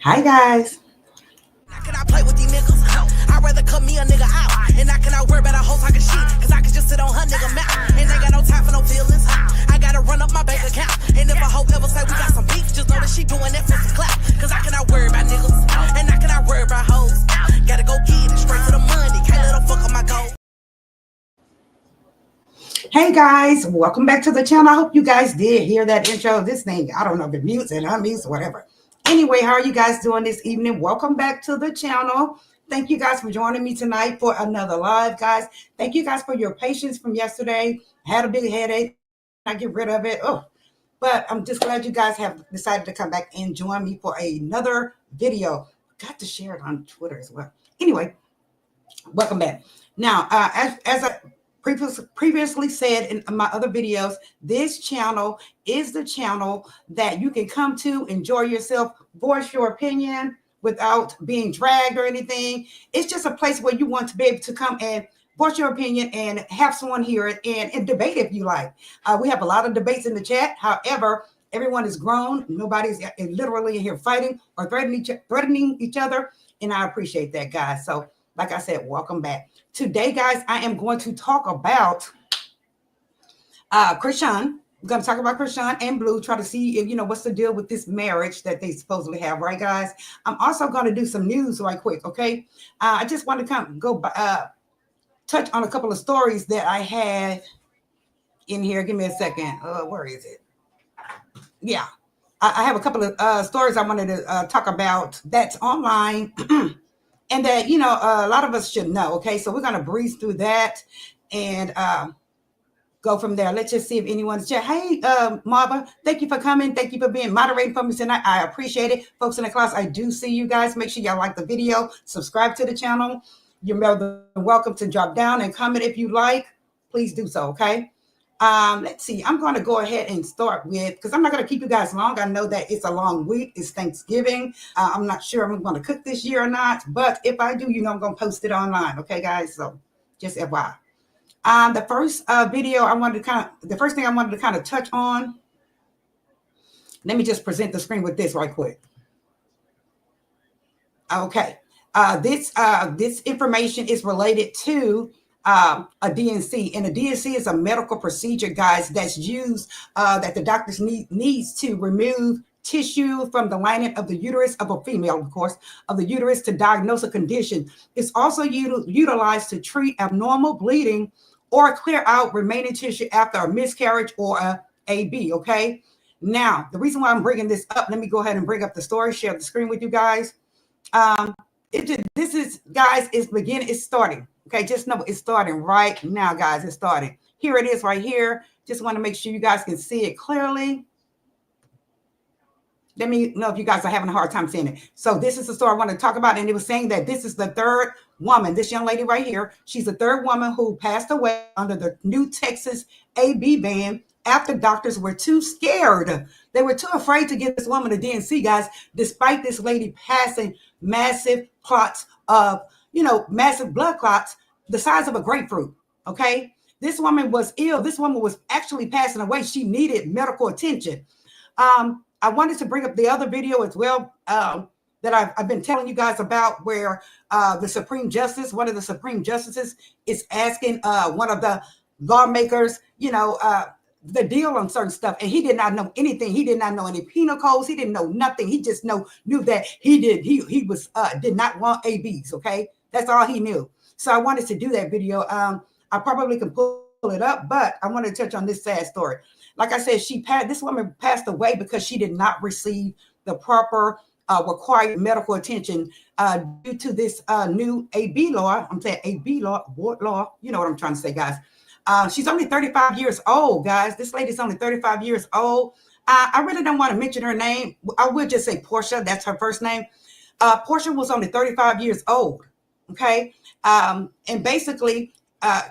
Hi guys. Now can I play with these niggas? I'd rather cut me a nigga out. And I cannot worry about a hoe talking shit. Cause I can just sit on her nigga mouth. And ain't got no time for no feelings. I gotta run up my bank account. And if a hoe ever say we got some beef, just know that she doing that for some clout. Cause I cannot worry about niggas. And I cannot worry about hoes. Gotta go get it straight to the money. Can't let them fuck up my goal. Hey guys, welcome back to the channel. I hope you guys did hear that intro. This thing, I don't know if it mutes and unmutes or whatever. Anyway, how are you guys doing this evening? Welcome back to the channel. Thank you guys for joining me tonight for another live, guys. Thank you guys for your patience from yesterday. I had a big headache. I get rid of it. But I'm just glad you guys have decided to come back and join me for another video. Got to share it on Twitter as well. Anyway, welcome back. Now, as I previously said in my other videos, this channel is the channel that you can come to, enjoy yourself, voice your opinion without being dragged or anything. It's just a place where you want to be able to come and voice your opinion and have someone hear it and debate if you like. We have a lot of debates in the chat. However, everyone is grown. Nobody's literally here fighting or threatening each other. And I appreciate that, guys. So like I said, welcome back. Today, guys, I am going to talk about Chrisean. We're going to talk about Chrisean and Blue, try to see if, what's the deal with this marriage that they supposedly have, right, guys? I'm also going to do some news right quick, okay? I just want to touch on a couple of stories that I had in here. Give me a second. Where is it? Yeah. I have a couple of stories I wanted to talk about that's online. And that, a lot of us should know. Okay, so we're going to breeze through that and go from there. Let's just see if anyone's chat. Hey, Marva, thank you for coming. Thank you for being moderating for me tonight. I appreciate it. Folks in the class, I do see you guys. Make sure y'all like the video. Subscribe to the channel. You're welcome to drop down and comment if you like. Please do so, okay? Let's see. I'm going to go ahead and start with, because I'm not going to keep you guys long. I know that it's a long week. It's Thanksgiving. I'm not sure I'm going to cook this year or not, but if I do, I'm going to post it online. Okay, guys. So just FYI. The first thing I wanted to kind of touch on. Let me just present the screen with this right quick. Okay. This information is related to a DNC, and a DNC is a medical procedure, guys, that's used that the doctors needs to remove tissue from the lining of the uterus of a female, of course, of the uterus to diagnose a condition. It's also utilized to treat abnormal bleeding or clear out remaining tissue after a miscarriage or a AB. Okay. Now, the reason why I'm bringing this up, let me go ahead and bring up the story, share the screen with you guys. It's starting. Okay, just know it's starting right now, guys. It's starting. Here it is right here. Just want to make sure you guys can see it clearly. Let me know if you guys are having a hard time seeing it. So this is the story I want to talk about. And it was saying that this is the third woman, this young lady right here. She's the third woman who passed away under the new Texas AB ban after doctors were too scared. They were too afraid to give this woman a DNC, guys, despite this lady passing massive clots of, massive blood clots the size of a grapefruit. Okay. This woman was ill. This woman was actually passing away. She needed medical attention. I wanted to bring up the other video as well that I've been telling you guys about, where one of the Supreme Justices is asking one of the lawmakers, the deal on certain stuff, and he did not know anything. He did not know any penal codes. He didn't know nothing. He just knew that he did not want ABs. Okay, that's all he knew. So I wanted to do that video. I probably can pull it up, but I want to touch on this sad story. Like I said, this woman passed away because she did not receive the proper required medical attention due to this new AB law. I'm saying AB law, abort law. You know what I'm trying to say, guys. She's only 35 years old, guys. This lady's only 35 years old. I really don't want to mention her name. I will just say Portia. That's her first name. Portia was only 35 years old. Okay. And basically,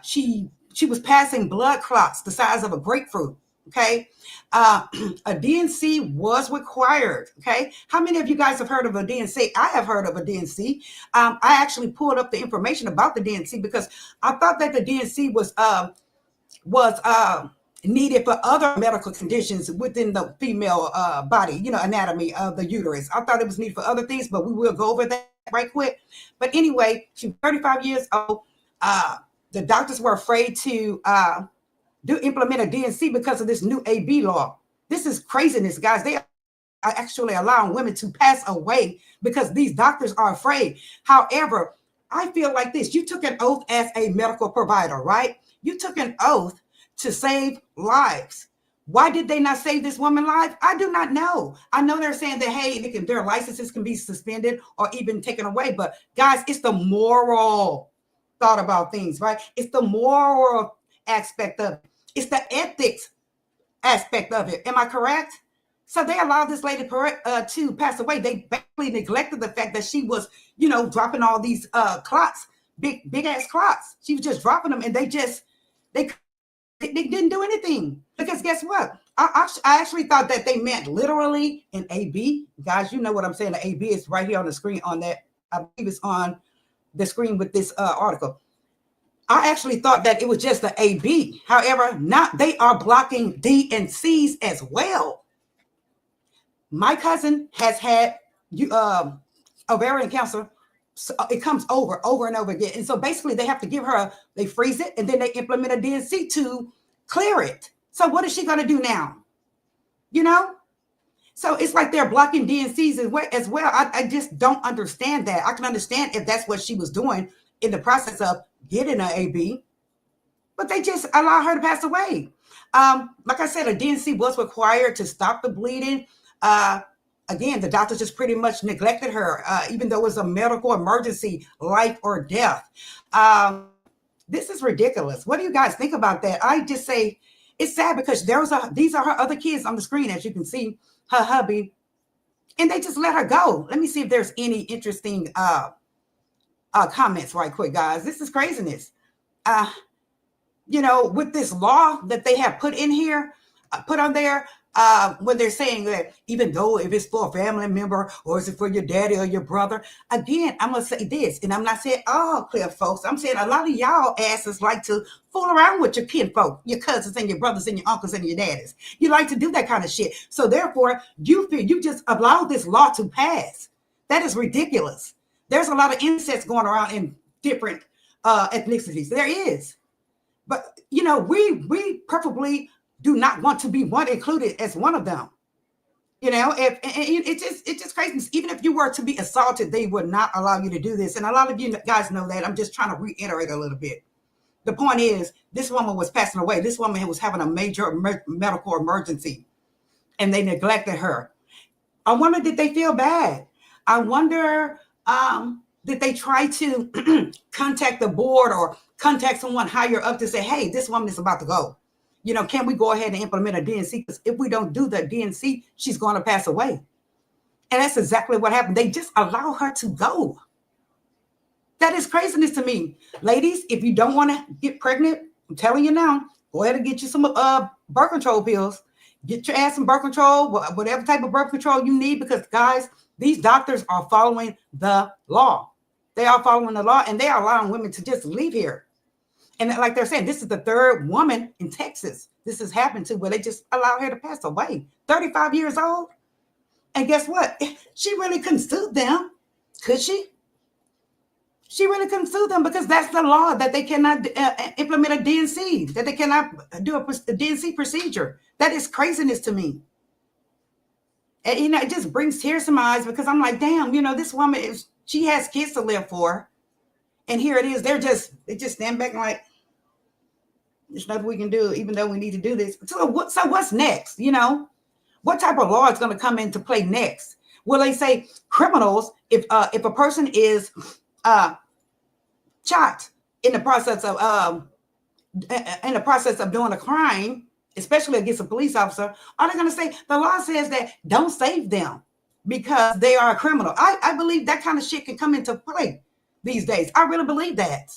she was passing blood clots the size of a grapefruit. Okay. A DNC was required. Okay. How many of you guys have heard of a DNC? I have heard of a DNC. I actually pulled up the information about the DNC because I thought that the DNC was needed for other medical conditions within the female body, anatomy of the uterus. I thought it was needed for other things, but we will go over that right quick. But anyway, she was 35 years old. The doctors were afraid to implement a DNC because of this new AB law. This is craziness, guys. They are actually allowing women to pass away because these doctors are afraid. However, I feel like this. You took an oath as a medical provider, right? You took an oath to save lives. Why did they not save this woman's life? I do not know. I know they're saying that, hey, their licenses can be suspended or even taken away. But guys, it's the moral thought about things, right? It's the moral aspect of it. It's the ethics aspect of it. Am I correct? So they allowed this lady to pass away. They basically neglected the fact that she was, dropping all these clots, big ass clots. She was just dropping them, and they didn't do anything. Because guess what? I actually thought that they meant literally an AB. Guys, you know what I'm saying. The AB is right here on the screen on that. I believe it's on the screen with this article. I actually thought that it was just the AB. However, they are blocking D and C's as well. My cousin has had ovarian cancer. So it comes over and over again. And so basically they have to they freeze it, and then they implement a DNC to clear it. So what is she going to do now? So it's like they're blocking DNCs as well. I just don't understand that. I can understand if that's what she was doing in the process of getting an AB, but they just allow her to pass away. Like I said, a DNC was required to stop the bleeding. Again, the doctor just pretty much neglected her, even though it was a medical emergency, life or death. This is ridiculous. What do you guys think about that? I just say it's sad because these are her other kids on the screen, as you can see, her hubby, and they just let her go. Let me see if there's any interesting comments right quick, guys. This is craziness. With this law that they have put on there, when they're saying that even though if it's for a family member or is it for your daddy or your brother, again, I'm going to say this, and I'm not saying all clear folks. I'm saying a lot of y'all asses like to fool around with your kinfolk, your cousins and your brothers and your uncles and your daddies. You like to do that kind of shit. So therefore, you feel you just allowed this law to pass. That is ridiculous. There's a lot of incest going around in different ethnicities. There is. But, we preferably do not want to be included as one of them. It's just crazy. Even if you were to be assaulted, they would not allow you to do this. And a lot of you guys know that. I'm just trying to reiterate a little bit. The point is, this woman was passing away. This woman was having a major medical emergency, and they neglected her. I wonder, did they feel bad? I wonder, did they try to contact the board or contact someone higher up to say, hey, this woman is about to go? Can we go ahead and implement a DNC? Because if we don't do the DNC, she's going to pass away. And that's exactly what happened. They just allow her to go. That is craziness to me. Ladies, if you don't want to get pregnant, I'm telling you now, go ahead and get you some birth control pills. Get your ass some birth control, whatever type of birth control you need, because, guys, these doctors are following the law. They are following the law, and they are allowing women to just leave here. And like they're saying, this is the third woman in Texas this has happened to, where they just allow her to pass away. 35 years old. And guess what? She really couldn't sue them. Could she? She really couldn't sue them because that's the law, that they cannot implement a DNC, that they cannot do a DNC procedure. That is craziness to me. And, it just brings tears to my eyes because I'm like, damn, this woman, she has kids to live for. And here it is. They just stand back and like, there's nothing we can do, even though we need to do this. So what's next? What type of law is going to come into play next? Will they say criminals, if a person is shot in the process of doing a crime, especially against a police officer, are they going to say the law says that don't save them because they are a criminal? I believe that kind of shit can come into play these days. I really believe that.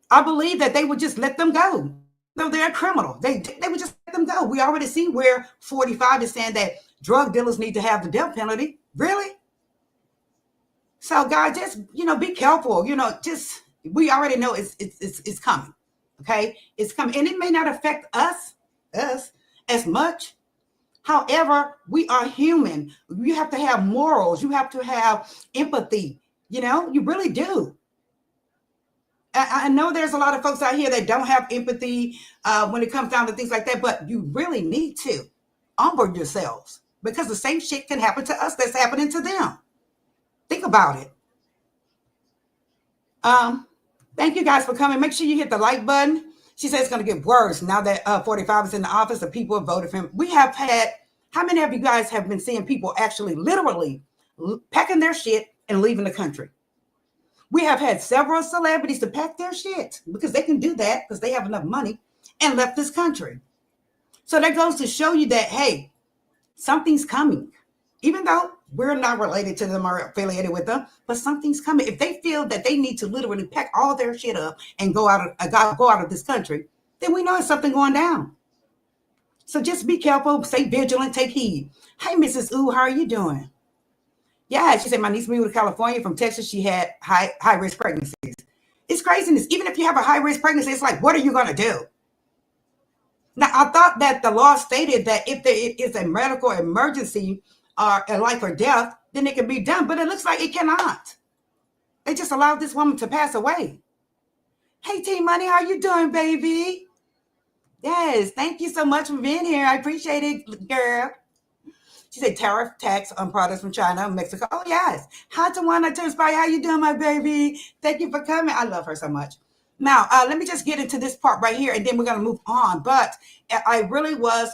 I believe that they would just let them go. No, they're a criminal. They would just let them go. We already see where 45 is saying that drug dealers need to have the death penalty. Really? So, guys, just, be careful. We already know it's coming. Okay, it's coming, and it may not affect us as much. However, we are human. You have to have morals. You have to have empathy. You really do. I know there's a lot of folks out here that don't have empathy when it comes down to things like that, but you really need to onboard yourselves because the same shit can happen to us that's happening to them. Think about it. Thank you guys for coming. Make sure you hit the like button. She says it's going to get worse now that 45 is in the office. The people have voted for him. We have had, how many of you guys have been seeing people actually literally packing their shit and leaving the country? We have had several celebrities to pack their shit because they can do that because they have enough money and left this country. So that goes to show you that, hey, something's coming. Even though we're not related to them or affiliated with them, but something's coming. If they feel that they need to literally pack all their shit up and go out of this country, then we know it's something going down. So just be careful, stay vigilant, take heed. Hey, Mrs. Ooh, how are you doing? Yeah, she said my niece moved to California from Texas. She had high risk pregnancies. It's craziness. Even if you have a high risk pregnancy, it's like, what are you going to do? Now, I thought that the law stated that if there is a medical emergency or a life or death, then it can be done. But it looks like it cannot. They just allowed this woman to pass away. Hey, T Money, how you doing, baby? Yes, thank you so much for being here. I appreciate it, girl. She said tariff tax on products from China and Mexico. Oh, yes. Hi, Tawana Tuspy. How you doing, my baby? Thank you for coming. I love her so much. Now, let me just get into this part right here, and then we're going to move on. But I really was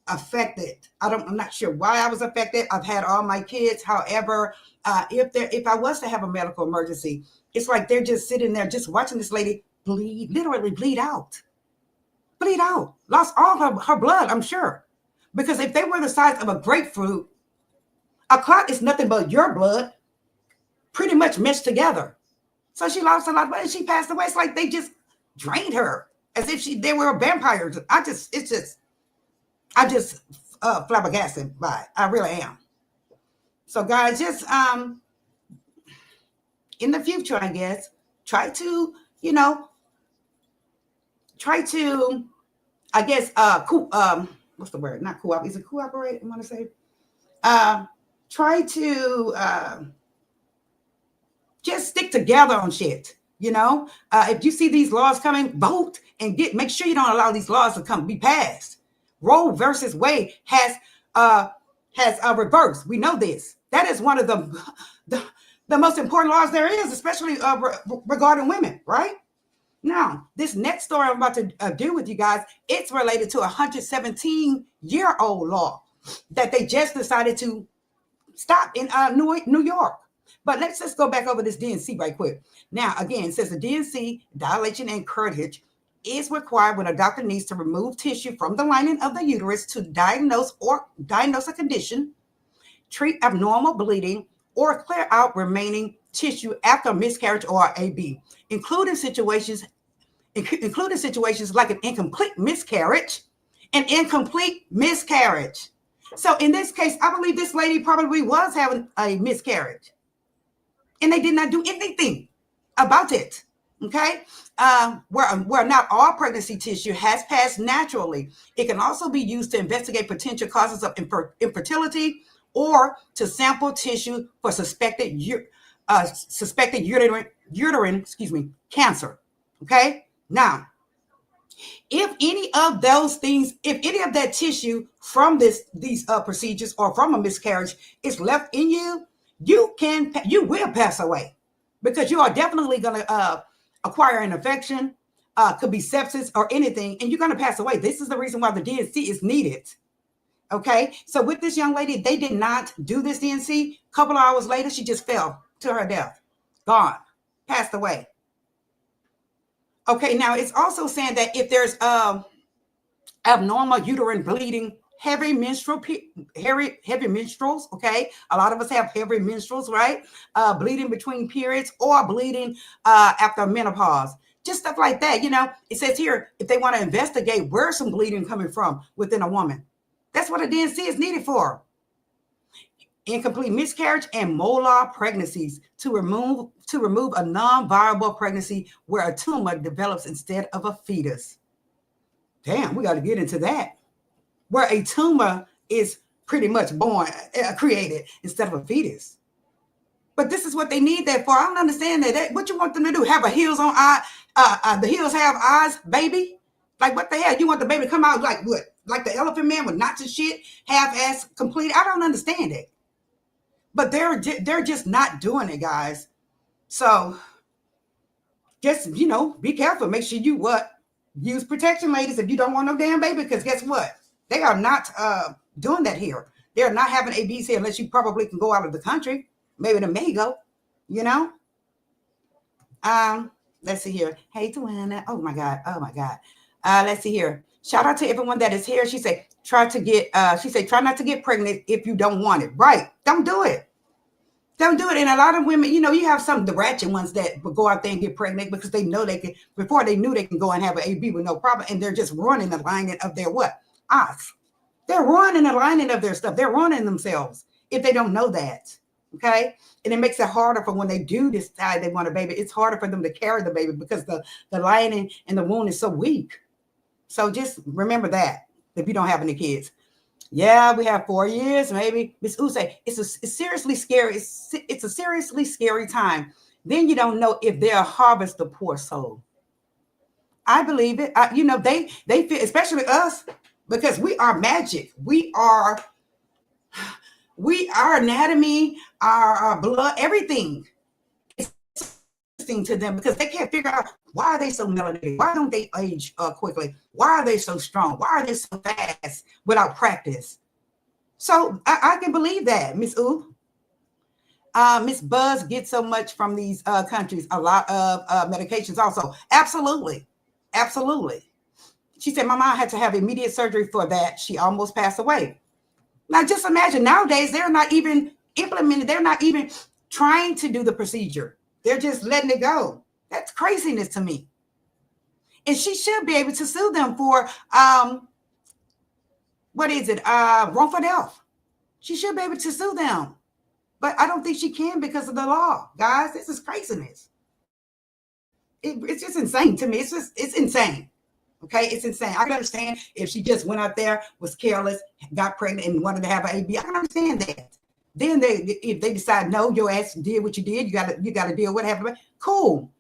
affected. I'm not sure why I was affected. I've had all my kids. However, if I was to have a medical emergency, it's like they're just sitting there just watching this lady literally bleed out. Lost all her blood, I'm sure. Because if they were the size of a grapefruit, a clot is nothing but your blood pretty much meshed together. So she lost a lot of blood and she passed away. It's like they just drained her as if they were a vampire. I'm just flabbergasted by it. I really am. So guys, just in the future, I guess, try to, I guess, what's the word? Not cooperate. Is it cooperate? I want to say. Try to just stick together on shit. If you see these laws coming, vote and make sure you don't allow these laws to be passed. Roe versus Wade has reversed. We know this. That is one of the most important laws there is, especially regarding women, right? Now, this next story I'm about to do with you guys, it's related to a 117-year-old law that they just decided to stop in New York. But let's just go back over this D&C right quick. Now, again, it says the D&C, dilation and curettage, is required when a doctor needs to remove tissue from the lining of the uterus to diagnose a condition, treat abnormal bleeding, or clear out remaining tissue after miscarriage or AB, including situations like an incomplete miscarriage. So in this case, I believe this lady probably was having a miscarriage, and they did not do anything about it. Okay, where not all pregnancy tissue has passed naturally, it can also be used to investigate potential causes of infertility or to sample tissue for suspected uterine cancer. Okay, now, if any of that tissue from these procedures or from a miscarriage is left in you, you will pass away, because you are definitely going to acquire an infection, could be sepsis or anything, and you're going to pass away. This is the reason why the D&C is needed. Okay, so with this young lady, they did not do this D&C. A couple of hours later, she just fell to her death, gone, passed away. Okay, now it's also saying that if there's abnormal uterine bleeding, heavy menstruals, okay? A lot of us have heavy menstruals, right? Bleeding between periods or bleeding after menopause. Just stuff like that, It says here, if they want to investigate where's some bleeding coming from within a woman. That's what a D&C is needed for. incomplete miscarriage, and molar pregnancies to remove a non-viable pregnancy where a tumor develops instead of a fetus. Damn, we got to get into that. Where a tumor is pretty much created instead of a fetus. But this is what they need that for. I don't understand that. What you want them to do? Have a heels on eye? The heels have eyes, baby? Like what the hell? You want the baby to come out like what? Like the Elephant Man with knots and shit, half-ass complete? I don't understand it. But they're just not doing it, guys. So just, be careful. Make sure you use protection, ladies, if you don't want no damn baby, because guess what? They are not doing that here. They're not having ABs here unless you probably can go out of the country. Maybe to Mexico, Let's see here. Hey, Tawana. Oh my God. Let's see here. Shout out to everyone that is here. She said, try not to get pregnant if you don't want it. Right. Don't do it. Don't do it. And a lot of women, you have some of the ratchet ones that will go out there and get pregnant because they know they can, before they knew they can go and have an AB with no problem. And they're just running the lining of their what? Eyes. They're running the lining of their stuff. They're running themselves if they don't know that. Okay. And it makes it harder for when they do decide they want a baby. It's harder for them to carry the baby because the lining and the wound is so weak. So just remember that if you don't have any kids. Yeah, we have 4 years, maybe. Miss Usay, it's seriously scary. It's a seriously scary time. Then you don't know if they'll harvest the poor soul. I believe it. They feel, especially us, because we are magic. Our anatomy, our blood, everything is interesting to them because they can't figure out why are they so melanated? Why don't they age quickly? Why are they so strong? Why are they so fast without practice? So I can believe that, Miss U. Miss Buzz gets so much from these countries, a lot of medications also. Absolutely. She said, my mom had to have immediate surgery for that. She almost passed away. Now, just imagine nowadays, they're not even implementing. They're not even trying to do the procedure. They're just letting it go. That's craziness to me. And she should be able to sue them for, wrongful death. She should be able to sue them. But I don't think she can because of the law. Guys, this is craziness. It's just insane to me. It's insane. Okay, it's insane. I can understand if she just went out there, was careless, got pregnant, and wanted to have an AB. I can understand that. Then if they decide, no, your ass did what you did, you got to deal with it. Cool.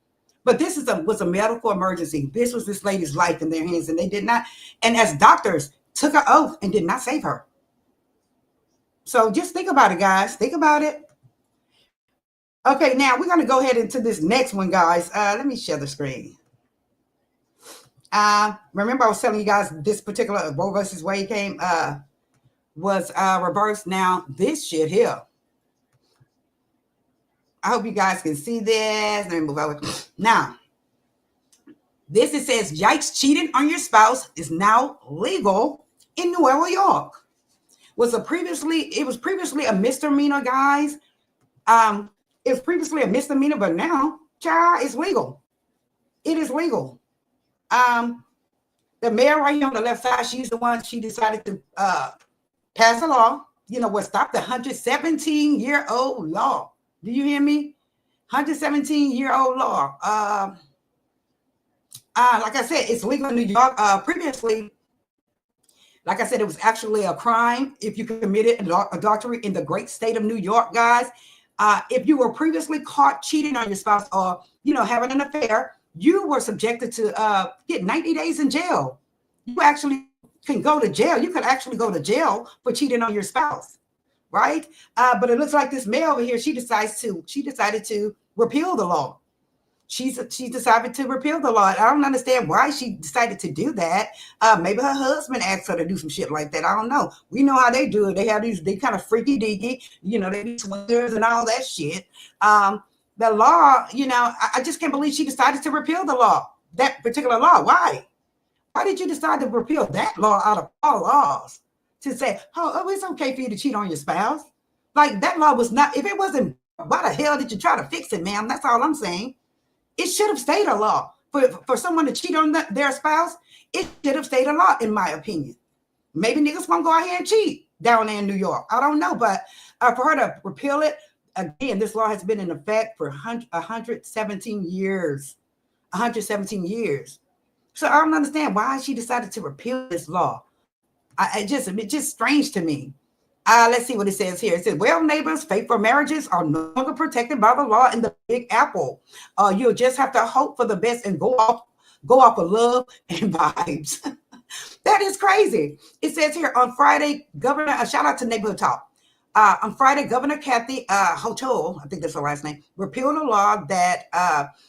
But this was a medical emergency. This was this lady's life in their hands, and they did not. And as doctors, took an oath and did not save her. So just think about it, guys. Think about it. Okay, now we're going to go ahead into this next one, guys. Let me share the screen. Remember I was telling you guys this particular Roe versus Wade came was reversed. Now this shit here. I hope you guys can see this. Let me move over. Now, it says, yikes, cheating on your spouse is now legal in New York. It was previously a misdemeanor, guys. It was previously a misdemeanor, but now, child, it's legal. It is legal. The mayor right here on the left side, she decided to pass a law, stop the 117-year-old law. Do you hear me? 117-year-old law. Like I said, it's legal in New York. Previously, like I said, it was actually a crime if you committed adultery in the great state of New York, guys. If you were previously caught cheating on your spouse or, having an affair, you were subjected to get 90 days in jail. You actually can go to jail. You could actually go to jail for cheating on your spouse, right? But it looks like this mayor over here, she decided to repeal the law. She decided to repeal the law. I don't understand why she decided to do that. Maybe her husband asked her to do some shit like that. I don't know. We know how they do it. They have they kind of freaky deaky, they be swingers and all that shit. The law, I just can't believe she decided to repeal the law, that particular law. Why? Why did you decide to repeal that law out of all laws? To say, oh, it's okay for you to cheat on your spouse? Like that law was not, if it wasn't, why the hell did you try to fix it, ma'am? That's all I'm saying. It should have stayed a law. For someone to cheat on their spouse, it should have stayed a law, in my opinion. Maybe niggas won't go out here and cheat. down there in New York? I don't know, but for her to repeal it, again, this law has been in effect for 117 years. 117 years. So I don't understand why she decided to repeal this law. It's just strange to me. Let's see what it says here. It says, well, neighbors, faithful marriages are no longer protected by the law in the Big Apple. You'll just have to hope for the best and go off of love and vibes. That is crazy. It says here on Friday, Governor, shout out to Neighborhood Talk. On Friday, Governor Kathy Hochul, I think that's her last name, repealed a law that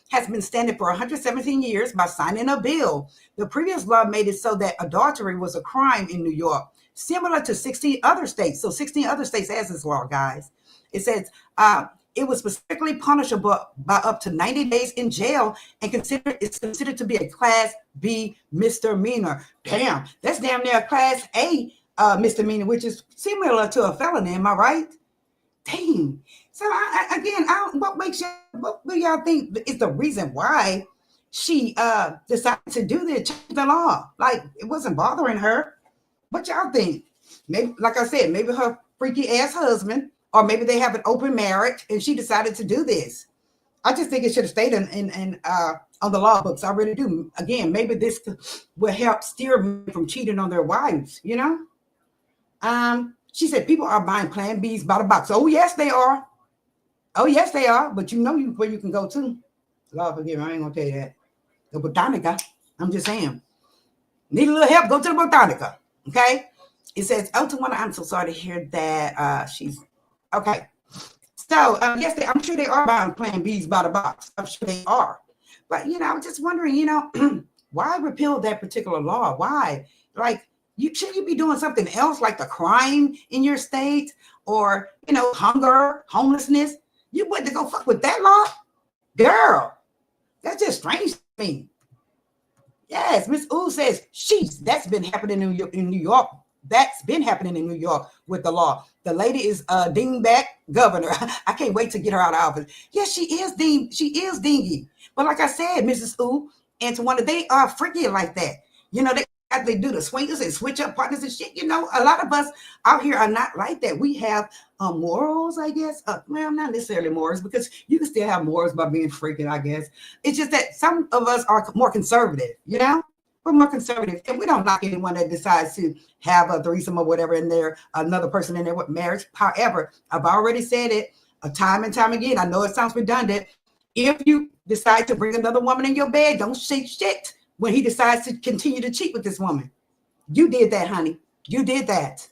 has been standing for 117 years by signing a bill. The previous law made it so that adultery was a crime in New York, similar to 16 other states. So 16 other states has this law, guys. It says it was specifically punishable by up to 90 days in jail and it's considered to be a Class B misdemeanor. Damn, that's damn near a Class A misdemeanor, which is similar to a felony. Am I right? Dang. So what do y'all think is the reason why she decided to do this, change the law? Like, it wasn't bothering her. What y'all think? Maybe, like I said, maybe her freaky ass husband, or maybe they have an open marriage and she decided to do this. I just think it should have stayed on the law books. I really do. Again, maybe this will help steer men from cheating on their wives, you know? She said people are buying Plan Bs by the box. Oh, yes, they are. Oh, yes, they are. But you know where you can go to. Lord forgive me, I ain't going to tell you that. The Botanica. I'm just saying. Need a little help, go to the Botanica. Okay? It says, oh, to one, I'm so sorry to hear that she's... Okay. So, yes, I'm sure they are buying Plan Bs by the box. I'm sure they are. But, I'm just wondering, why repeal that particular law? Why? Like, should you be doing something else, like the crime in your state, or hunger, homelessness? You went to go fuck with that law, girl? That's just strange to me. Yes, Miss Ooh says that's been happening in New York. That's been happening in New York with the law. The lady is dingback governor. I can't wait to get her out of office. Yes, she is dingy. But like I said, Mrs. Ooh and Tawana, they are freaky like that. They do the swingers and switch up partners and shit. A lot of us out here are not like that. We have morals, I guess. Well, not necessarily morals, because you can still have morals by being freaking, I guess. It's just that some of us are more conservative, We're more conservative. And we don't knock anyone that decides to have a threesome or whatever in there, another person in there with marriage. However, I've already said it time and time again. I know it sounds redundant. If you decide to bring another woman in your bed, don't say shit when he decides to continue to cheat with this woman. You did that, honey. You did that.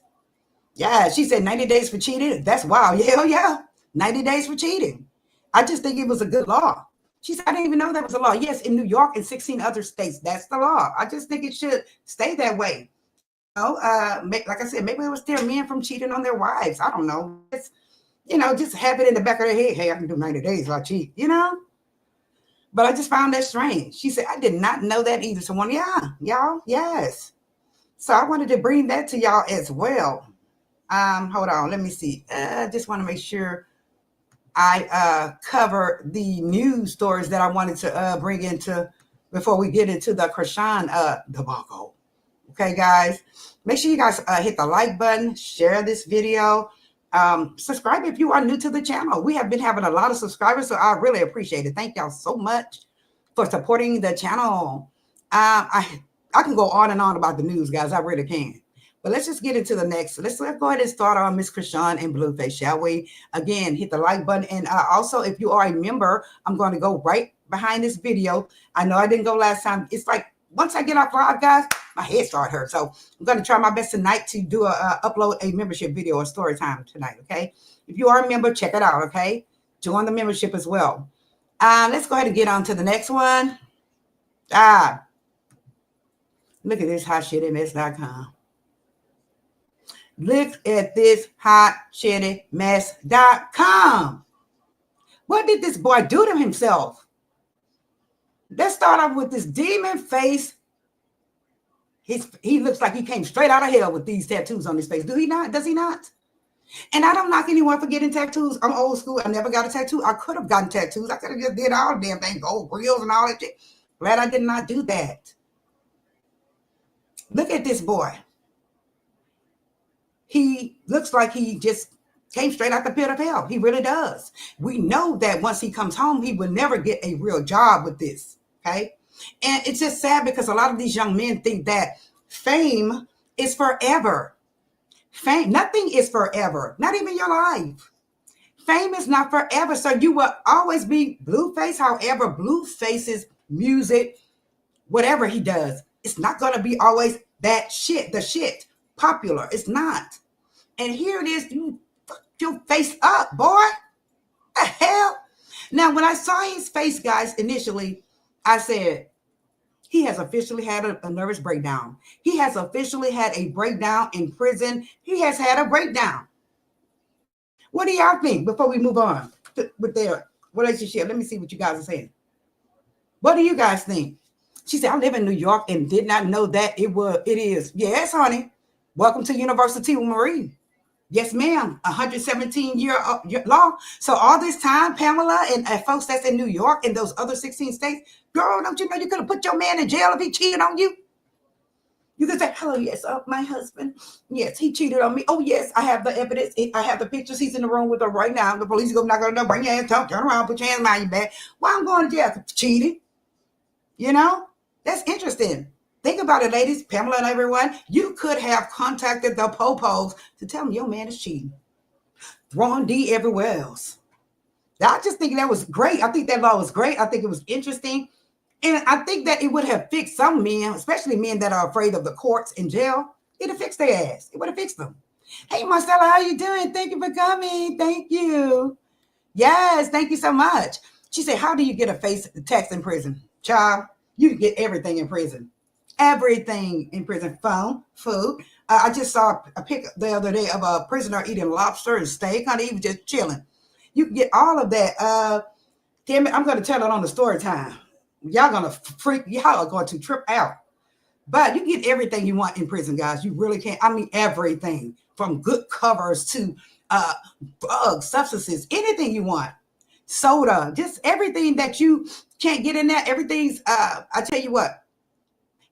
Yeah, she said 90 days for cheating. That's wild. Hell yeah. 90 days for cheating. I just think it was a good law. She said, I didn't even know that was a law. Yes, in New York and 16 other states, that's the law. I just think it should stay that way. Like I said, maybe it was steer men from cheating on their wives. I don't know. It's, just have it in the back of their head. Hey, I can do 90 days if I cheat, But I just found that strange. She said, I did not know that either. So, y'all, yes. So I wanted to bring that to y'all as well. Hold on, let me see. I just want to make sure I cover the news stories that I wanted to bring into before we get into the Chrisean debacle. Okay, guys, make sure you guys hit the like button, share this video, subscribe if you are new to the channel. We have been having a lot of subscribers, so I really appreciate it. Thank y'all so much for supporting the channel. I can go on and on about the news, guys. I really can. But let's just get into the next. Let's go ahead and start on Miss Chrisean and Blueface, shall we? Again, hit the like button. And also, if you are a member, I'm going to go right behind this video. I know I didn't go last time. It's like, once I get off live, guys, my head started hurt. So I'm going to try my best tonight to do upload a membership video or story time tonight, okay? If you are a member, check it out, okay? Join the membership as well. Let's go ahead and get on to the next one. Look at this hotshitmess.com. Look at this hotshitmess.com. What did this boy do to himself? Let's start off with this demon face. He looks like he came straight out of hell with these tattoos on his face. Do he not? Does he not? And I don't knock anyone for getting tattoos. I'm old school. I never got a tattoo. I could have gotten tattoos. I could have just did all the damn thing, gold grills and all that shit. Glad I did not do that. Look at this boy. he looks like he just came straight out the pit of hell. He really does. We know that once he comes home, he will never get a real job with this. Okay. And it's just sad because a lot of these young men think that fame is forever. Fame, nothing is forever, not even your life. Fame is not forever. So you will always be Blueface. However, Blueface's music, whatever he does, it's not going to be always that shit, the shit popular. It's not. And here it is. You fuck your face up, boy. The hell? Now, when I saw his face, guys, initially, I said, he has officially had a nervous breakdown. He has officially had a breakdown in prison. He has had a breakdown. What do y'all think before we move on with their relationship? Let me see what you guys are saying. What do you guys think? She said, I live in New York and did not know that it is. Yes, honey. Welcome to University of Marie. Yes, ma'am. 117-year law. So all this time, Pamela and folks that's in New York and those other 16 states, girl, don't you know you could have put your man in jail if he cheated on you? You could say, hello, yes, my husband. Yes, he cheated on me. Oh, yes, I have the evidence. I have the pictures. He's in the room with her right now. The police are not going to know. Bring your hands up, turn around, put your hands behind your back. Why I'm going to jail for cheating? You know, that's interesting. Think about it, ladies, Pamela and everyone. You could have contacted the popos to tell them your man is cheating. Ron D everywhere else. I just think that was great. I think that law was great. I think it was interesting. And I think that it would have fixed some men, especially men that are afraid of the courts and jail. It'd have fixed their ass. It would have fixed them. Hey, Marcella, how you doing? Thank you for coming. Thank you. Yes, thank you so much. She said, how do you get a face text in prison? Child, you can get everything in prison. Everything in prison. Phone, food. I just saw a pic the other day of a prisoner eating lobster and steak. Honey, he was just chilling. You can get all of that. Damn it, I'm going to tell it on the story time. Y'all going to freak. Y'all are going to trip out. But you can get everything you want in prison, guys. You really can. I mean, everything from good covers to drugs, substances, anything you want. Soda, just everything that you can't get in there. Everything's, I tell you what,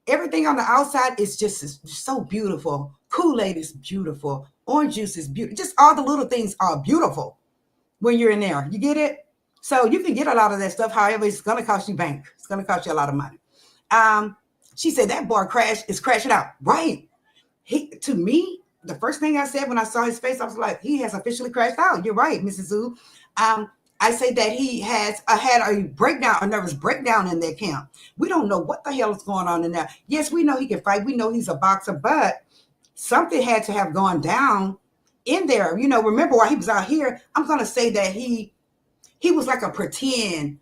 everything on the outside is just so beautiful. Kool-Aid is beautiful. Orange juice is beautiful. Just all the little things are beautiful when you're in there. You get it? So you can get a lot of that stuff. However, it's going to cost you bank. It's going to cost you a lot of money. She said that boy is crashing out. Right. To me, the first thing I said when I saw his face, I was like, he has officially crashed out. You're right, Mrs. Zhu. I say that he has had a breakdown, a nervous breakdown in that camp. We don't know what the hell is going on in there. Yes, we know he can fight. We know he's a boxer, but something had to have gone down in there. You know, remember while he was out here, I'm going to say that he was like a pretend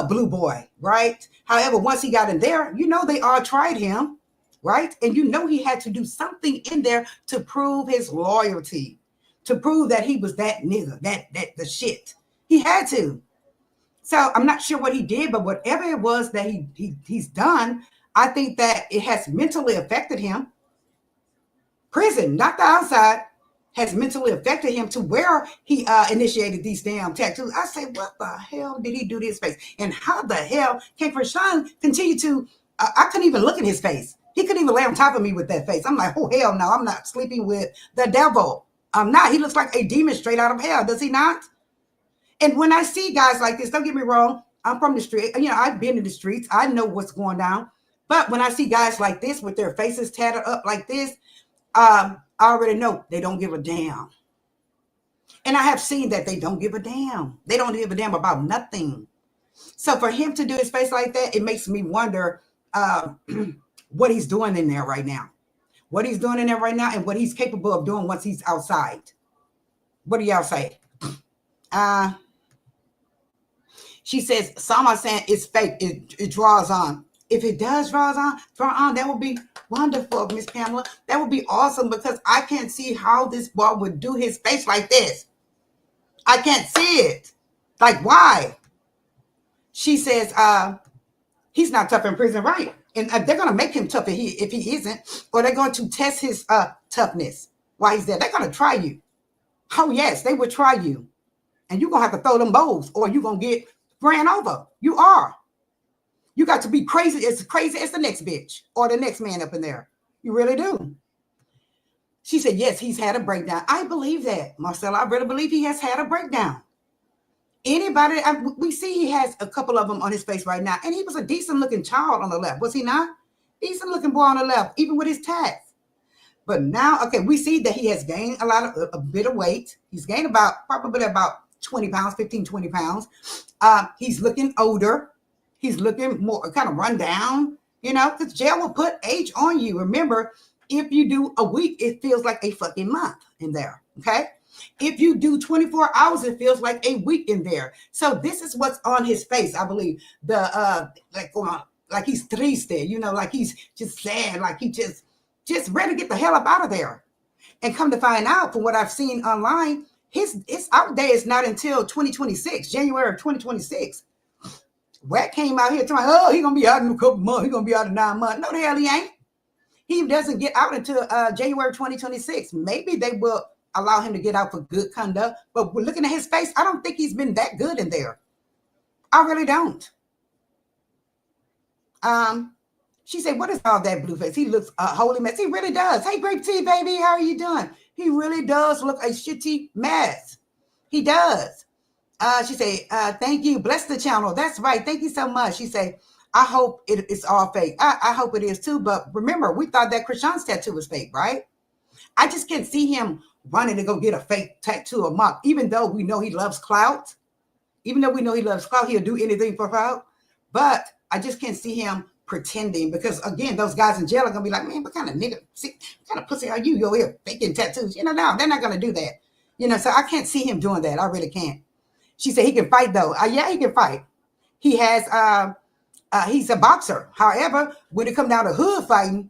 blue boy, right? However, once he got in there, you know, they all tried him, right? And you know he had to do something in there to prove his loyalty, to prove that he was that nigga, that the shit. He had to. So I'm not sure what he did, but whatever it was that he's done, I think that it has mentally affected him. Prison, not the outside, has mentally affected him to where he initiated these damn tattoos. I say, what the hell did he do to his face? And how the hell can Chrisean continue to, I couldn't even look at his face. He couldn't even lay on top of me with that face. I'm like, oh, hell no, I'm not sleeping with the devil. I'm not. He looks like a demon straight out of hell, does he not? And when I see guys like this, don't get me wrong, I'm from the street. You know, I've been in the streets. I know what's going down. But when I see guys like this with their faces tatted up like this, I already know they don't give a damn. And I have seen that they don't give a damn. They don't give a damn about nothing. So for him to do his face like that, it makes me wonder what he's doing in there right now. What he's doing in there right now and what he's capable of doing once he's outside. What do y'all say? She says, Sama saying it's fake. It draws on. If it does draw on, that would be wonderful, Miss Pamela. That would be awesome because I can't see how this boy would do his face like this. I can't see it. Like, why? She says, he's not tough in prison, right? And they're going to make him tough if he isn't, or they're going to test his toughness while he's there. They're going to try you. Oh, yes, they would try you. And you're going to have to throw them bows or you're going to get ran over. You are. You got to be crazy as the next bitch or the next man up in there. You really do. She said, yes, he's had a breakdown. I believe that, Marcella. I really believe he has had a breakdown. Anybody, we see he has a couple of them on his face right now. And he was a decent looking child on the left, was he not? Decent looking boy on the left, even with his tats. But now, okay, we see that he has gained a bit of weight. He's gained probably about 20 pounds, 15, 20 pounds. He's looking older. He's looking more kind of run down, because jail will put age on you. Remember, if you do a week, it feels like a fucking month in there, okay? If you do 24 hours, it feels like a week in there. So this is what's on his face, I believe. Like he's triste, like he's just sad, like he just ready to get the hell up out of there. And come to find out, from what I've seen online, his out day is not until 2026, January of 2026. Wack came out here talking, oh, he's going to be out in a couple months. He's going to be out in 9 months. No, the hell he ain't. He doesn't get out until January 2026. Maybe they will allow him to get out for good conduct. But looking at his face, I don't think he's been that good in there. I really don't. She said, what is all that, Blueface? He looks a holy mess. He really does. Hey, Grape Tea, baby, how are you doing? He really does look a shitty mess. He does. She said, thank you. Bless the channel. That's right. Thank you so much. She said, I hope it's all fake. I hope it is too. But remember, we thought that Chrisean's tattoo was fake, right? I just can't see him running to go get a fake tattoo or mock, even though we know he loves clout. Even though we know he loves clout, he'll do anything for clout. But I just can't see him pretending, because again, those guys in jail are gonna be like, man, what kind of nigga, what kind of pussy are you? You're here faking tattoos. No, they're not gonna do that. So I can't see him doing that. I really can't. She said he can fight though. Yeah, he can fight. He has he's a boxer. However, when it comes down to hood fighting,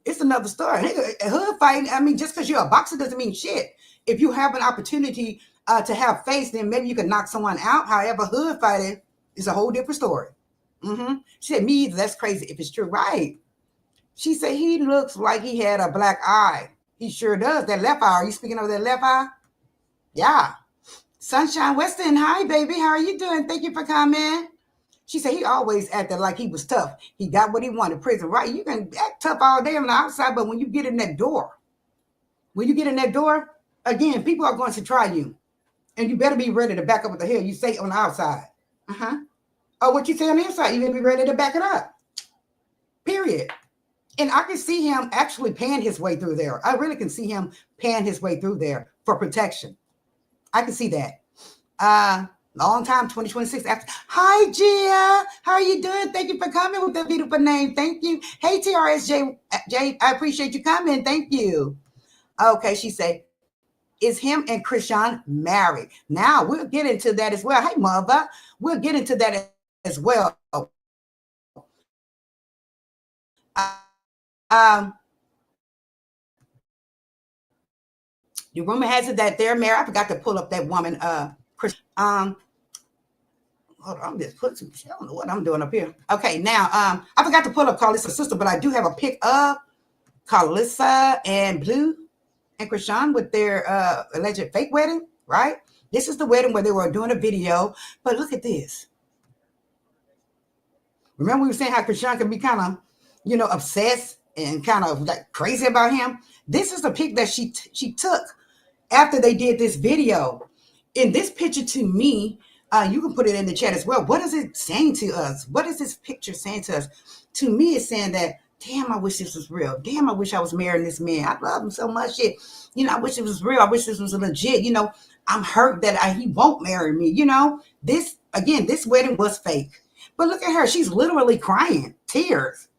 it's another story. Hood fighting, I mean, just because you're a boxer doesn't mean shit. If you have an opportunity to have face, then maybe you can knock someone out. However, hood fighting is a whole different story. She said, me either. That's crazy if it's true. Right. She said, he looks like he had a black eye. He sure does. That left eye. Are you speaking of that left eye? Yeah. Sunshine Weston, hi, baby. How are you doing? Thank you for coming. She said he always acted like he was tough. He got what he wanted. Prison, right? You can act tough all day on the outside, but when you get in that door, again, people are going to try you. And you better be ready to back up what the hell you say on the outside. Or what you say on the inside, you're going to be ready to back it up. Period. And I can see him actually paying his way through there. I really can see him paying his way through there for protection. I can see that. Long time, 2026. Hi, Gia. How are you doing? Thank you for coming with that beautiful name. Thank you. Hey, TRSJ. I appreciate you coming. Thank you. Okay, she said, is him and Chrisean married? Now, we'll get into that as well. Hey, mother. We'll get into that as well. The rumor has it that they're married. I forgot to pull up that woman, Chris. Hold on, I'm just putting some. I don't know what I'm doing up here. Okay, now I forgot to pull up Carlissa's sister, but I do have a pic of Carlissa and Blue and Chrisean with their alleged fake wedding. Right? This is the wedding where they were doing a video. But look at this. Remember we were saying how Chrisean can be kind of, obsessed and kind of like crazy about him. This is the pic that she took after they did this video. In this picture, to me, you can put it in the chat as well. What is it saying to us? What is this picture saying to us? To me, it's saying that, damn, I wish this was real. Damn, I wish I was marrying this man. I love him so much. Shit. I wish it was real. I wish this was legit. I'm hurt that he won't marry me. This wedding was fake. But look at her. She's literally crying. Tears.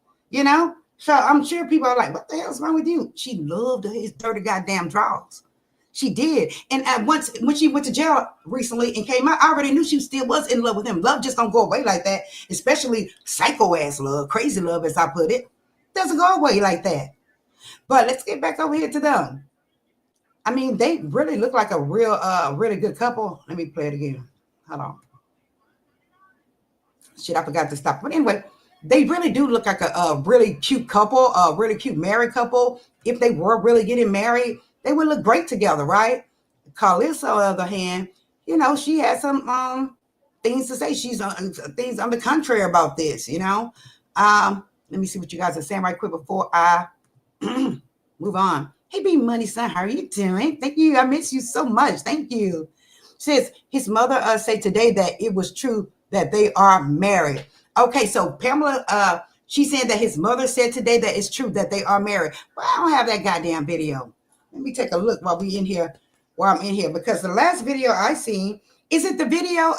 So I'm sure people are like, what the hell's wrong with you? She loved his dirty goddamn drawers. She did. And once when she went to jail recently and came out, I already knew she still was in love with him. Love just don't go away like that, especially psycho-ass love, crazy love, as I put it. Doesn't go away like that. But let's get back over here to them. I mean, they really look like a real, really good couple. Let me play it again. Hold on. Shit, I forgot to stop. But anyway, they really do look like a really cute couple, a really cute married couple. If they were really getting married, they would look great together, right? Carlissa, on the other hand, she has some things to say. She's things on the contrary about this, Let me see what you guys are saying right quick before I move on. Hey, B Money Son, how are you doing? Thank you. I miss you so much. Thank you. Says his mother said today that it was true that they are married. Okay, so Pamela, she's saying that his mother said today that it's true that they are married. Well, I don't have that goddamn video. Let me take a look while we in here, while I'm in here, because the last video I seen, is it the video,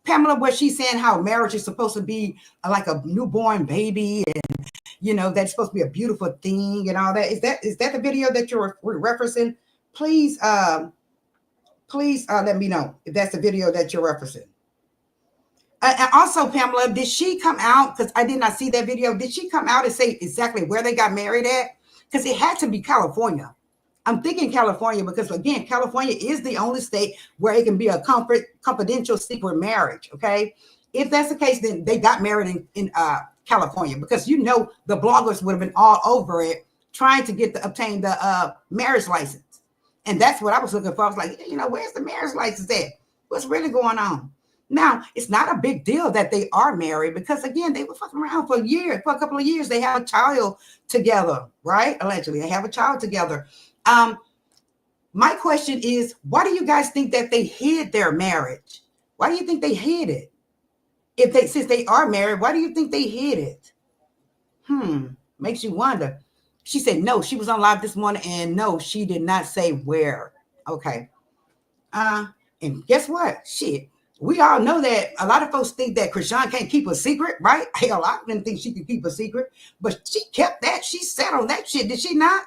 Pamela, where she's saying how marriage is supposed to be like a newborn baby, and that's supposed to be a beautiful thing and all that. Is that the video that you're referencing? Please, please let me know if that's the video that you're referencing. And also, Pamela, did she come out? Because I did not see that video. Did she come out and say exactly where they got married at? Because it had to be California. I'm thinking California because, again, California is the only state where it can be a confidential secret marriage, okay? If that's the case, then they got married in California, because, the bloggers would have been all over it trying to obtain the marriage license. And that's what I was looking for. I was like, where's the marriage license at? What's really going on? Now, it's not a big deal that they are married because, again, they were fucking around for a couple of years. They have a child together, right? Allegedly, they have a child together. My question is, why do you guys think that they hid their marriage? Why do you think they hid it? Since they are married, why do you think they hid it? Makes you wonder. She said, no, she was on live this morning, and no, she did not say where. Okay. And guess what? Shit. We all know that a lot of folks think that Chrisean can't keep a secret, right? Hell, I didn't think she could keep a secret, but she kept that. She sat on that shit, did she not?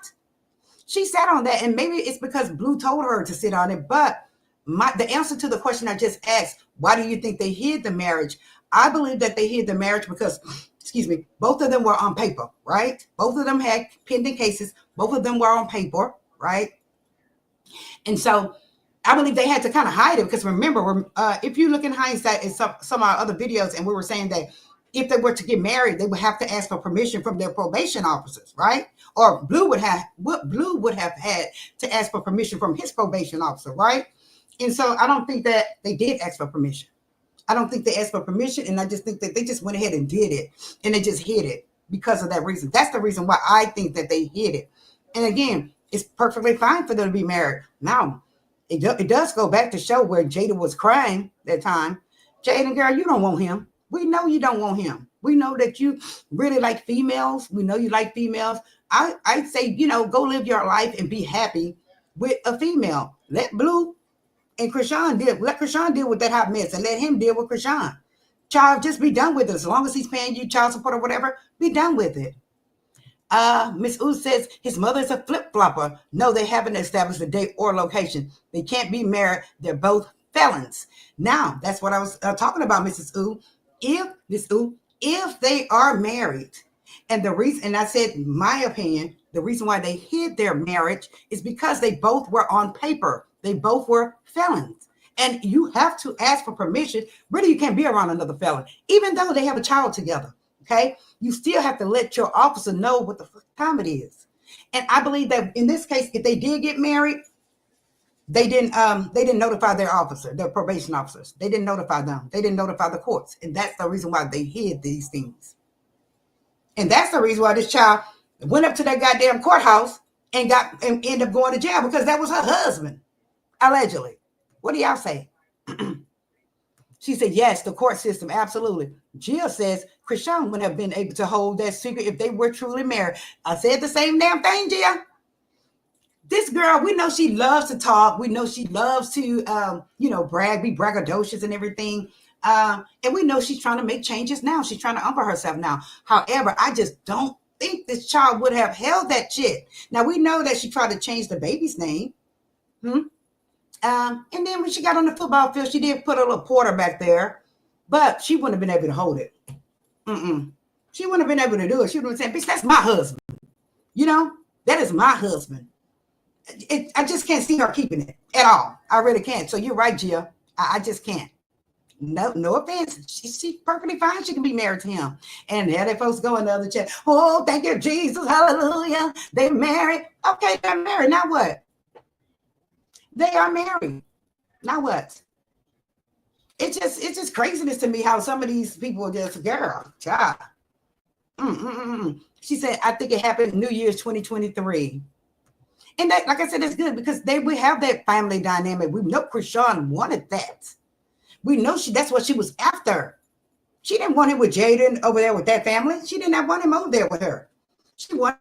She sat on that, and maybe it's because Blue told her to sit on it. But the answer to the question I just asked, why do you think they hid the marriage? I believe that they hid the marriage because, both of them were on paper, right? Both of them had pending cases. Both of them were on paper, right? And so I believe they had to kind of hide it because, remember, if you look in hindsight at some of our other videos, and we were saying that if they were to get married, they would have to ask for permission from their probation officers, right? Or Blue would have had to ask for permission from his probation officer, right? And so I don't think that they did ask for permission. I don't think they asked for permission, and I just think that they just went ahead and did it, and they just hid it because of that reason. That's the reason why I think that they hid it. And again, it's perfectly fine for them to be married. Now, it does go back to show where Jada was crying that time. Jada, girl, you don't want him. We know you don't want him. We know that you really like females. We know you like females. I'd say, go live your life and be happy with a female. Let Blue and Chrisean deal with that hot mess, and let him deal with Chrisean. Child, just be done with it. As long as he's paying you child support or whatever, be done with it. Miss U says his mother's a flip-flopper. No, they haven't established a date or location. They can't be married. They're both felons. Now, that's what I was talking about, Mrs. U. If they are married, and the reason, and I said, my opinion, the reason why they hid their marriage is because they both were on paper. They both were felons. And you have to ask for permission. Really, you can't be around another felon, even though they have a child together. Okay? You still have to let your officer know what the time it is. And I believe that in this case, if they did get married, they didn't notify their officer, their probation officers. They didn't notify them. They didn't notify the courts. And that's the reason why they hid these things. And that's the reason why this child went up to that goddamn courthouse and ended up going to jail, because that was her husband, allegedly. What do y'all say? She said, yes, the court system, absolutely. Jill says Chrisean wouldn't have been able to hold that secret if they were truly married. I said the same damn thing, Jill. This girl, we know she loves to talk. We know she loves to, brag, be braggadocious and everything. And we know she's trying to make changes now. She's trying to humble herself now. However, I just don't think this child would have held that shit. Now, we know that she tried to change the baby's name. And then when she got on the football field, she did put a little Porter back there, but she wouldn't have been able to hold it. She wouldn't have been able to do it. She would have said, bitch, that's my husband. That is my husband. I just can't see her keeping it at all. I really can't. So you're right, Jill. I just can't. No offense. She's perfectly fine. She can be married to him. And there they folks go in the other chat. Oh, thank you, Jesus. Hallelujah. They're married. Okay, they're married. Now what? They are married. Now what? It's just craziness to me how some of these people are just, girl, child. She said, I think it happened New Year's 2023. And that, like I said, that's good because we have that family dynamic. We know Chrisean wanted that. We know that's what she was after. She didn't want him with Jaden over there with that family. She did not want him over there with her. She wanted.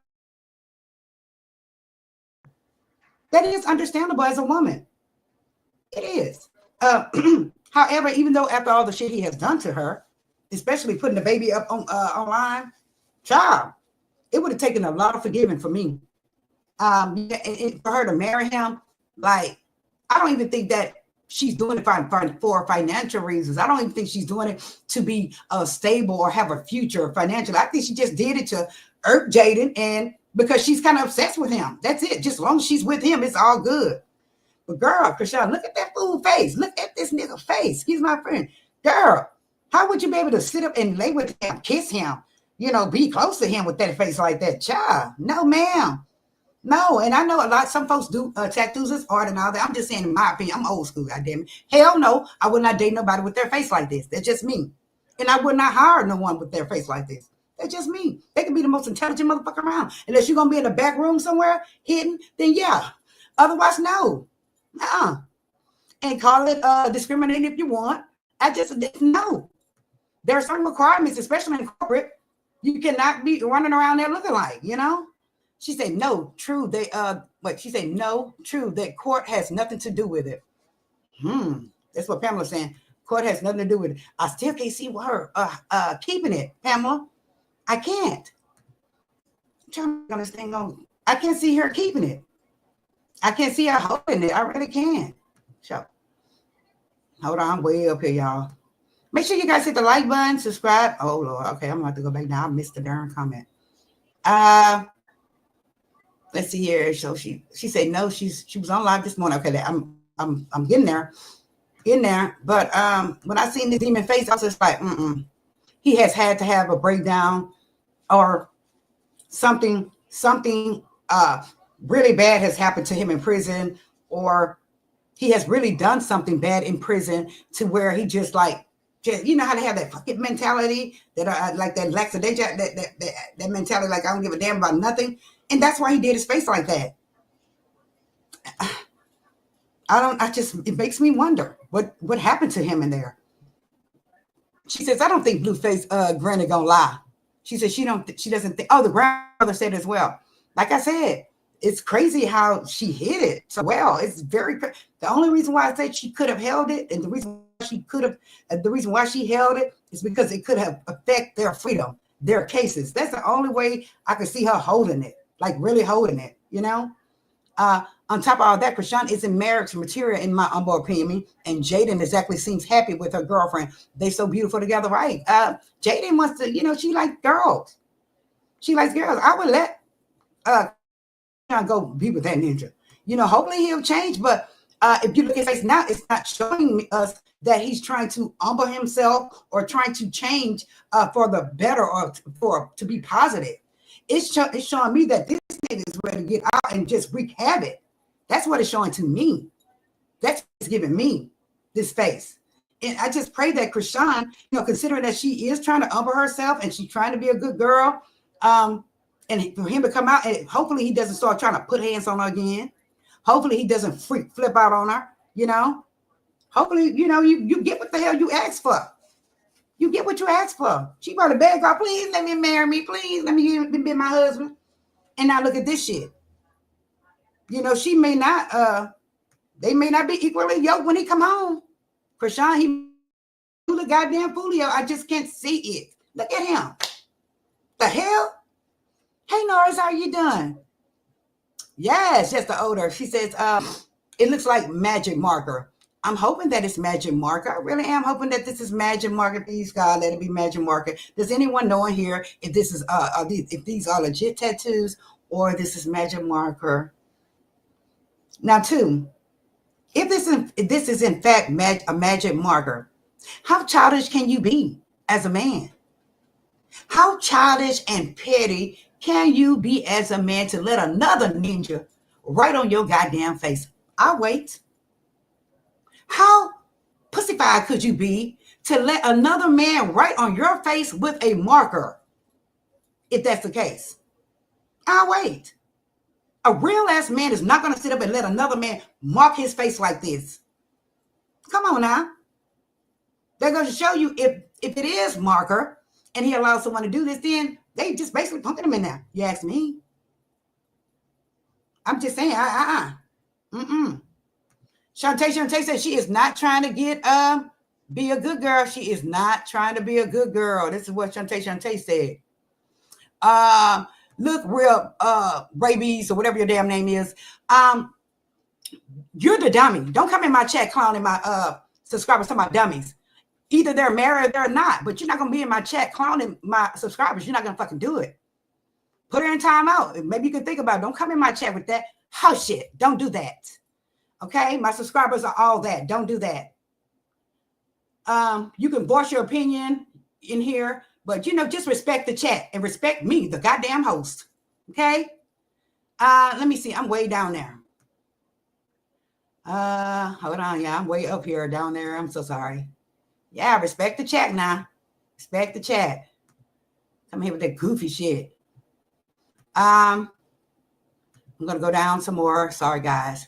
That is understandable as a woman. It is. However, even though after all the shit he has done to her, especially putting the baby up on online, child, it would have taken a lot of forgiving for me. For her to marry him, like, I don't even think that she's doing it for financial reasons. I don't even think she's doing it to be stable or have a future financially. I think she just did it to irk Jaden, and because she's kind of obsessed with him. That's it. Just as long as she's with him, it's all good. But girl, Crashout, look at that fool face. Look at this nigga face. He's my friend. Girl, how would you be able to sit up and lay with him, kiss him, be close to him with that face like that? Child, no, ma'am. No, and I know some folks do tattoos as art and all that. I'm just saying, in my opinion, I'm old school, goddamn it. Hell no, I would not date nobody with their face like this. That's just me. And I would not hire no one with their face like this. That's just me. They can be the most intelligent motherfucker around. Unless you're going to be in a back room somewhere hidden, then yeah. Otherwise, no. And call it discriminating if you want. I just, no. There are certain requirements, especially in corporate. You cannot be running around there looking like, She said, no, true. She said, no, true. That court has nothing to do with it. That's what Pamela's saying. Court has nothing to do with it. I still can't see her keeping it, Pamela. I can't. I'm trying to get this thing on. I can't see her keeping it. I can't see her holding it. I really can't. So, hold on. I'm way up here, y'all. Make sure you guys hit the like button, subscribe. Oh, Lord. Okay, I'm going to have to go back now. I missed the darn comment. Let's see here. So she said no. She was on live this morning. Okay, I'm getting there. But when I seen the demon face, I was just like, He has had to have a breakdown or something really bad has happened to him in prison, or he has really done something bad in prison to where he just how they have that fucking mentality that like that lackadaisical, that mentality, like I don't give a damn about nothing. And that's why he did his face like that. It makes me wonder what happened to him in there. She says, I don't think Blueface granny gonna lie. She said she doesn't think. Oh, the grandmother said as well. Like I said, it's crazy how she hid it so well. It's very, the only reason why I say she could have held it, and the reason why she held it is because it could have affected their freedom, their cases. That's the only way I could see her holding it, like really holding it, On top of all that, Chrisean isn't marriage material in my humble opinion, and Jaden exactly seems happy with her girlfriend. They so beautiful together, right? Jaden wants to, she likes girls. She likes girls. I would let go be with that ninja. Hopefully he'll change, but if you look at his face now, it's not showing us that he's trying to humble himself or trying to change for the better or to be positive. It's showing me that this nigga is ready to get out and just wreak havoc. That's what it's showing to me. That's what's giving me this face. And I just pray that Chrisean, considering that she is trying to humble herself and she's trying to be a good girl, and for him to come out, and hopefully he doesn't start trying to put hands on her again. Hopefully he doesn't flip out on her, Hopefully, you get what the hell you asked for. You get what you asked for. She brought a bag out. Please let me marry me. Please let me be my husband. And now look at this shit. She may not, they may not be equally yoked when he come home. Chrisean, he the goddamn foolio. I just can't see it. Look at him. The hell? Hey, Norris, how you doing? Yes, just the odor. She says, it looks like magic marker. I'm hoping that it's magic marker. I really am hoping that this is magic marker. Please, God, let it be magic marker. Does anyone know in here if this is if these are legit tattoos or this is magic marker? Now, two, if this is in fact a magic marker, how childish can you be as a man? How childish and petty can you be as a man to let another ninja write on your goddamn face? I'll wait. How pussified could you be to let another man write on your face with a marker? If that's the case, I'll wait. A real ass man is not going to sit up and let another man mark his face like this. Come on now. They're going to show you if it is marker and he allows someone to do this, then they just basically pumping him in there. You ask me. I'm just saying, Shantae said she is not trying to be a good girl. She is not trying to be a good girl. This is what Shantae said. Look, real rabies or whatever your damn name is. You're the dummy. Don't come in my chat clowning my subscribers to my dummies. Either they're married or they're not, but you're not gonna be in my chat clowning my subscribers. You're not gonna fucking do it. Put her in timeout. Maybe you can think about it. Don't come in my chat with that. Hush it. Don't do that. Okay, my subscribers are all that. Don't do that. You can voice your opinion in here, but just respect the chat and respect me, the goddamn host. Okay. Let me see. I'm way down there. Hold on. Yeah, I'm way up here, down there. I'm so sorry. Yeah, respect the chat now. Respect the chat. Come here with that goofy shit. I'm gonna go down some more. Sorry, guys.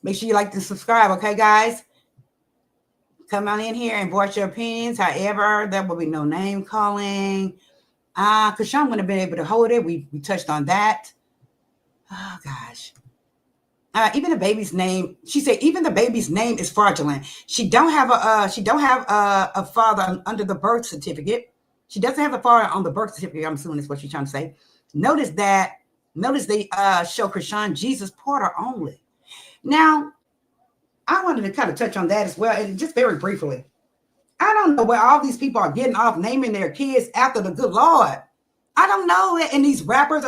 Make sure you like to subscribe, okay, guys? Come on in here and voice your opinions. However, there will be no name calling. Chrisean wouldn't have been able to hold it. We touched on that. Oh gosh. Even the baby's name. She said even the baby's name is fraudulent. She don't have a father under the birth certificate. She doesn't have a father on the birth certificate. I'm assuming that's what she's trying to say. Notice they show Chrisean Jesus Porter only. Now, I wanted to kind of touch on that as well, and just very briefly. I don't know where all these people are getting off naming their kids after the good Lord. I don't know that. And these rappers,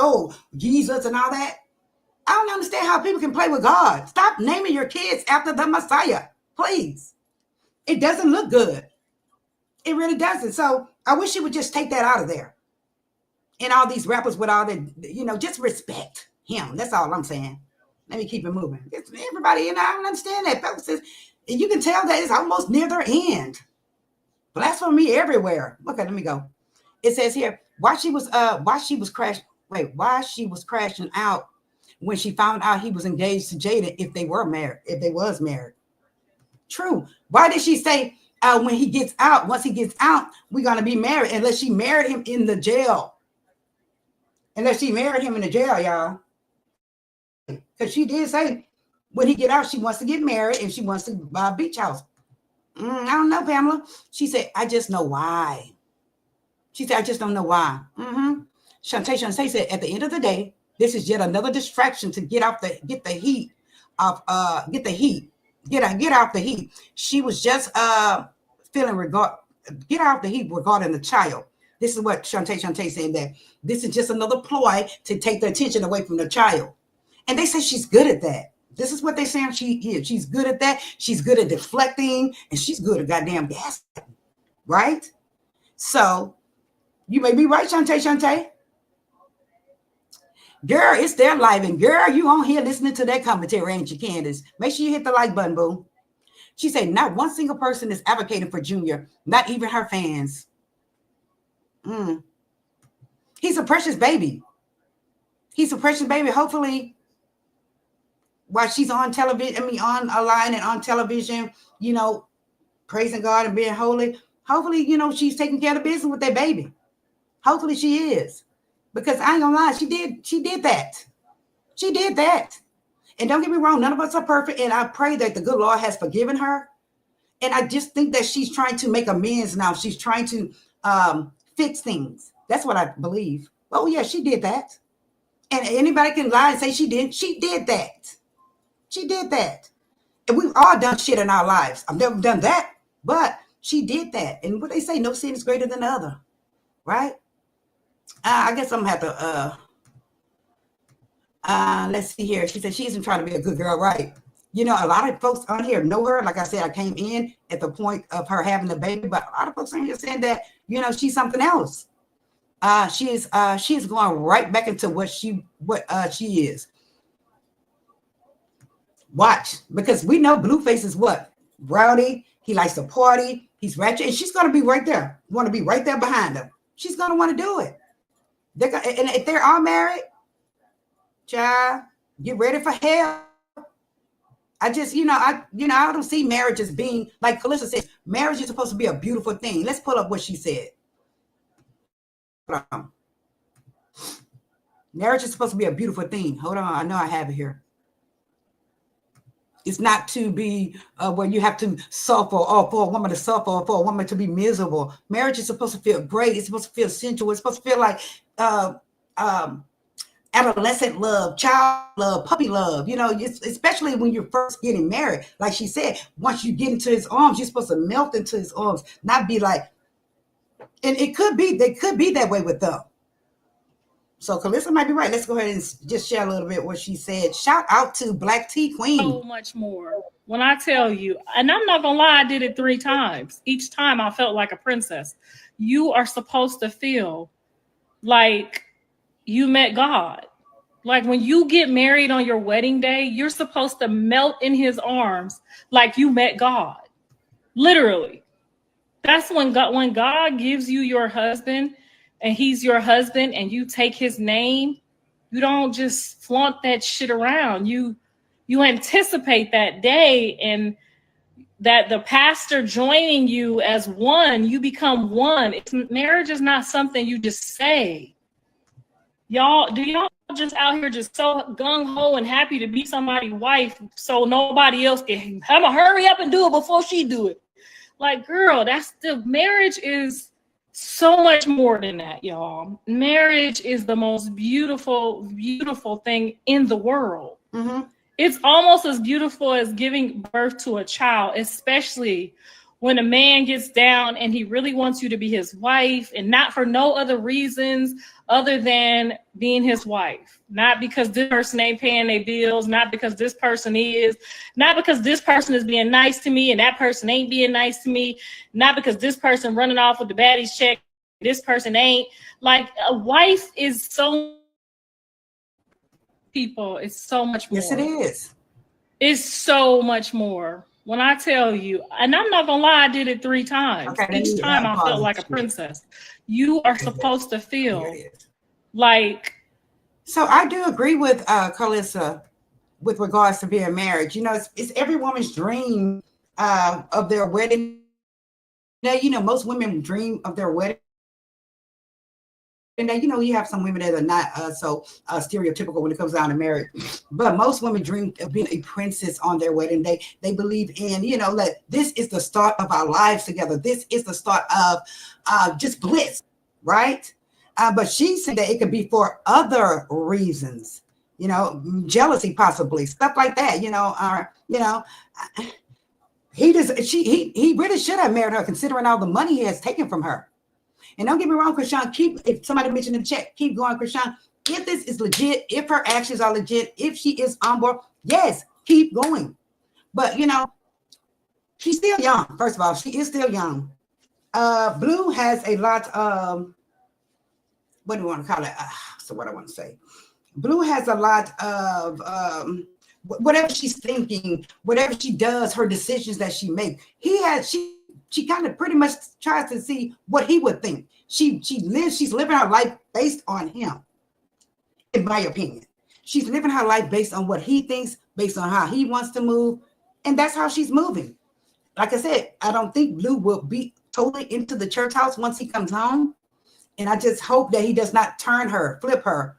Jesus and all that. I don't understand how people can play with God. Stop naming your kids after the Messiah, please. It doesn't look good. It really doesn't. So I wish you would just take that out of there. And all these rappers with all the, just respect him. That's all I'm saying. Let me keep it moving. Everybody, I don't understand that. Folks, you can tell that it's almost near their end. Blasphemy everywhere. Okay, let me go. It says here, why she was crashing out when she found out he was engaged to Jada if they was married. True. Why did she say once he gets out, we're gonna be married, unless she married him in the jail? Y'all. Because she did say when he get out, she wants to get married and she wants to buy a beach house. I don't know, Pamela. She said, I just know why. She said, I just don't know why. Shantae said, at the end of the day, this is yet another distraction to get out the heat. She was just get out the heat regarding the child. This is what Shantae saying, that this is just another ploy to take the attention away from the child. And they say she's good at that. This is what they're saying she is. She's good at that. She's good at deflecting, and she's good at goddamn gas. Right? So you may be right, Shantae. Girl, it's their life. And girl, you on here listening to that commentary, ain't you, Candace? Make sure you hit the like button, boo. She said, not one single person is advocating for Junior, not even her fans. He's a precious baby. Hopefully, while she's on television, on a line and on television, praising God and being holy, hopefully, she's taking care of business with that baby. Hopefully she is. Because I ain't gonna lie, she did that. She did that. And don't get me wrong, none of us are perfect. And I pray that the good Lord has forgiven her. And I just think that she's trying to make amends now. She's trying to fix things. That's what I believe. Oh, yeah, she did that. And anybody can lie and say she didn't. She did that. She did that. And we've all done shit in our lives. I've never done that, but she did that. And what they say, no sin is greater than the other. Right? I guess I'm going to have to, let's see here. She said she isn't trying to be a good girl, right? A lot of folks on here know her. Like I said, I came in at the point of her having a baby, but a lot of folks on here saying that, she's something else. She is going right back into what she is. Watch, because we know Blueface is what? Rowdy. He likes to party. He's ratchet, and she's going to be right there. Want to be right there behind him. She's going to want to do it. And if they're all married, child, get ready for hell. I just, I don't see marriage as being, like Calista says, marriage is supposed to be a beautiful thing. Let's pull up what she said. Marriage is supposed to be a beautiful thing. Hold on. I know I have it here. It's not to be where you have to suffer, or for a woman to suffer, or for a woman to be miserable. Marriage is supposed to feel great. It's supposed to feel sensual. It's supposed to feel like adolescent love, child love, puppy love. Especially when you're first getting married. Like she said, once you get into his arms, you're supposed to melt into his arms, not be like. And they could be that way with them. So Calista might be right. Let's go ahead and just share a little bit what she said. Shout out to Black Tea Queen. So much more. When I tell you, and I'm not gonna lie, I did it 3 times. Each time I felt like a princess. You are supposed to feel like you met God. Like when you get married on your wedding day, you're supposed to melt in his arms like you met God. Literally. That's when God gives you your husband, and he's your husband, and you take his name. You don't just flaunt that shit around. You anticipate that day, and that the pastor joining you as one, you become one. Marriage is not something you just say. Y'all just out here just so gung-ho and happy to be somebody's wife so nobody else can hurry up and do it before she do it. Like, girl, marriage is so much more than that, y'all. Marriage is the most beautiful, beautiful thing in the world. Mm-hmm. It's almost as beautiful as giving birth to a child, especially when a man gets down and he really wants you to be his wife, and not for no other reasons other than being his wife. Not because this person ain't paying their bills, not because this person is, not because this person is being nice to me and that person ain't being nice to me, not because this person running off with the baddies check, this person ain't. Like, a wife is so, people, it's so much more. Yes, it is. It's so much more. When I tell you, and I'm not gonna lie, I did it 3 times. Okay, each time I felt like a princess. You are supposed to feel like. So I do agree with Calista with regards to being married. It's every woman's dream of their wedding. Most women dream of their wedding. And you have some women that are not so stereotypical when it comes down to marriage, but most women dream of being a princess on their wedding day. They believe in, that this is the start of our lives together. This is the start of just bliss, right? But she said that it could be for other reasons, jealousy, possibly stuff like that. He really should have married her, considering all the money he has taken from her. And don't get me wrong, Chrisean, if somebody mentioned in the chat, keep going, Chrisean. If this is legit, if her actions are legit, if she is on board, yes, keep going. But, she's still young. First of all, she is still young. Blue has a lot of, what do you want to call it? So what I want to say. Blue has a lot of, whatever she's thinking, whatever she does, her decisions that she makes. She kind of pretty much tries to see what he would think. She's living her life based on him, in my opinion. She's living her life based on what he thinks, based on how he wants to move. And that's how she's moving. Like I said, I don't think Blue will be totally into the church house once he comes home. And I just hope that he does not flip her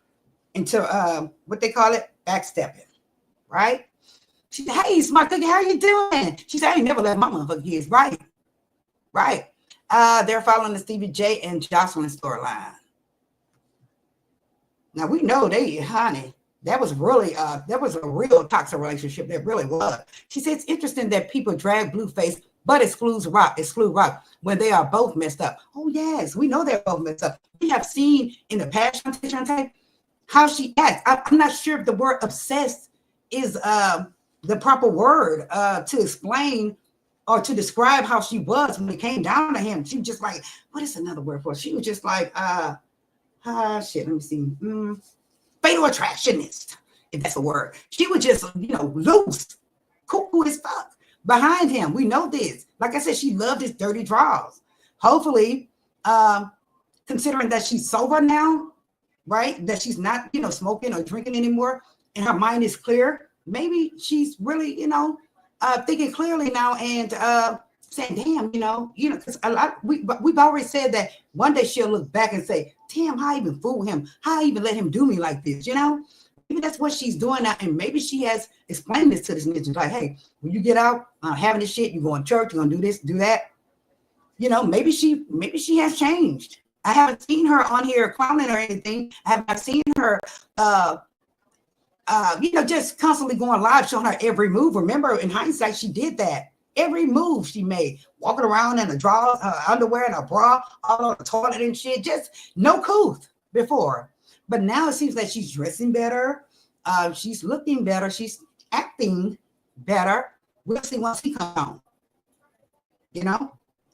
into what they call it, backstepping, right? She said, hey, Smart Cookie, how you doing? She said, I ain't never let my motherfucker kids, right? Right. They're following the Stevie J and Jocelyn storyline. Now we know that was a real toxic relationship. That really was. She said it's interesting that people drag Blueface, but exclude Rock when they are both messed up. Oh yes, we know they're both messed up. We have seen in the past how she acts. I'm not sure if the word obsessed is the proper word to explain or to describe how she was when it came down to him. She was just like, what is another word for it? She was just like, let me see. Fatal attractionist, if that's a word. She was just, loose, cuckoo as fuck behind him. We know this. Like I said, she loved his dirty draws. Hopefully, considering that she's sober now, right? That she's not, smoking or drinking anymore, and her mind is clear. Maybe she's really, thinking clearly now and saying, "Damn, because a lot we've already said that one day she'll look back and say, "Damn, how I even fool him? How I even let him do me like this?" Maybe that's what she's doing now, and maybe she has explained this to this nigga, like, "Hey, when you get out having this shit, you go to church, you're gonna do this, do that." Maybe she has changed. I haven't seen her on here clowning or anything. I have not seen her, just constantly going live, showing her every move. Remember, in hindsight, she did that. Every move she made, walking around in a drawers, underwear and a bra, all on the toilet and shit, just no couth before. But now it seems like she's dressing better. She's looking better. She's acting better. We'll see once he comes on,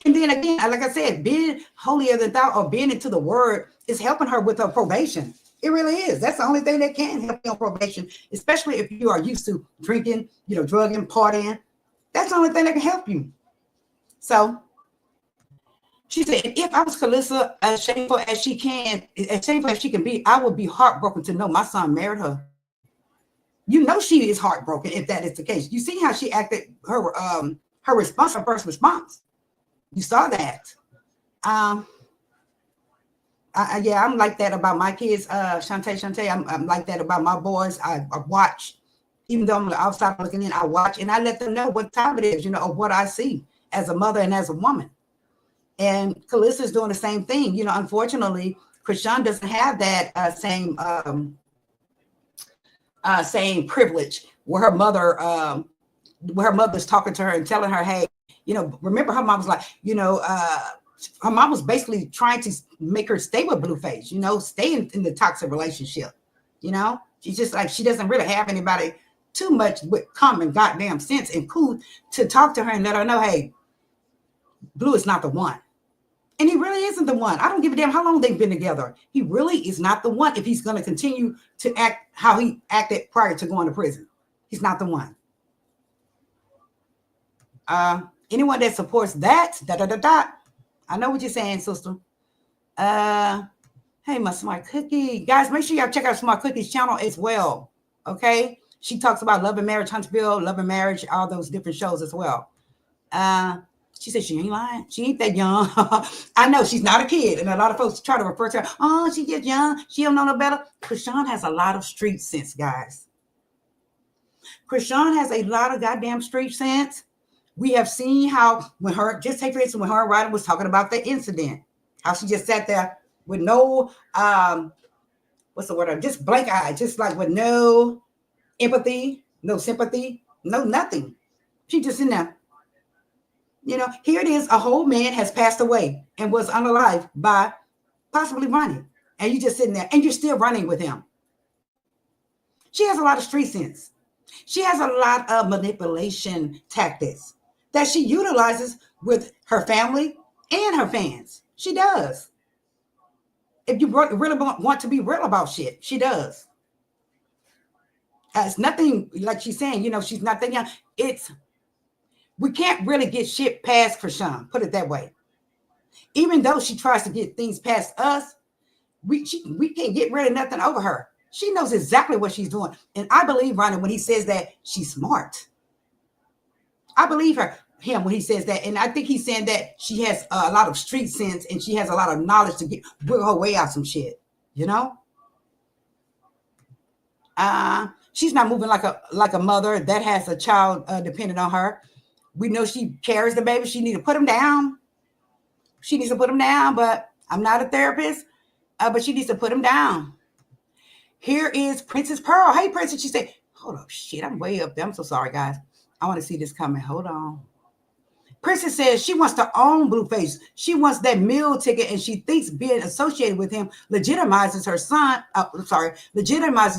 And then again, like I said, being holier than thou or being into the word is helping her with her probation. It really is. That's the only thing that can help you on probation, especially if you are used to drinking, drugging, partying. That's the only thing that can help you. So she said, if I was Calissa, as shameful as she can be, I would be heartbroken to know my son married her. She is heartbroken if that is the case. You see how she acted, her response, her first response. You saw that. I'm like that about my kids, Shantae. I'm like that about my boys. I watch, even though I'm outside looking in, I watch and I let them know what time it is, of what I see as a mother and as a woman. And Calissa is doing the same thing. Unfortunately, Chrisean doesn't have that same privilege where her mother's talking to her and telling her, hey, remember her mom was like, her mom was basically trying to make her stay with Blueface, stay in the toxic relationship. She's just like, she doesn't really have anybody too much with common goddamn sense and cool to talk to her and let her know, hey, Blue is not the one. And he really isn't the one. I don't give a damn how long they've been together. He really is not the one if he's going to continue to act how he acted prior to going to prison. He's not the one. Anyone that supports that, I know what you're saying, sister. Hey, my Smart Cookie. Guys, make sure y'all check out Smart Cookie's channel as well. Okay? She talks about Love and Marriage, Huntsville, Love and Marriage, all those different shows as well. She said she ain't lying. She ain't that young. I know she's not a kid. And a lot of folks try to refer to her. Oh, she gets young. She don't know no better. Chrisean has a lot of street sense, guys. Chrisean has a lot of goddamn street sense. We have seen how just take for instance, when her and Ryder was talking about the incident, how she just sat there with no, what's the word? Just blank eye, just like with no empathy, no sympathy, no nothing. She just in there. Here it is. A whole man has passed away and was unalive by possibly running. And you just sitting there and you're still running with him. She has a lot of street sense. She has a lot of manipulation tactics that she utilizes with her family and her fans. She does. If you really want to be real about shit, she does. It's nothing like she's saying, she's not that young. We can't really get shit past Chrisean, put it that way. Even though she tries to get things past us, we can't get rid of nothing over her. She knows exactly what she's doing. And I believe Ronnie when he says that she's smart. I believe him when he says that. And I think he's saying that she has a lot of street sense and she has a lot of knowledge to wiggle her way out some shit. She's not moving like a mother that has a child dependent on her. We know she carries the baby. She needs to put him down. But I'm not a therapist. But she needs to put him down. Here is Princess Pearl. Hey, Princess. She said, hold up. Shit, I'm way up there. I'm so sorry, guys. I want to see this coming. Hold on. Princess says she wants to own Blueface. She wants that meal ticket, and she thinks being associated with him legitimizes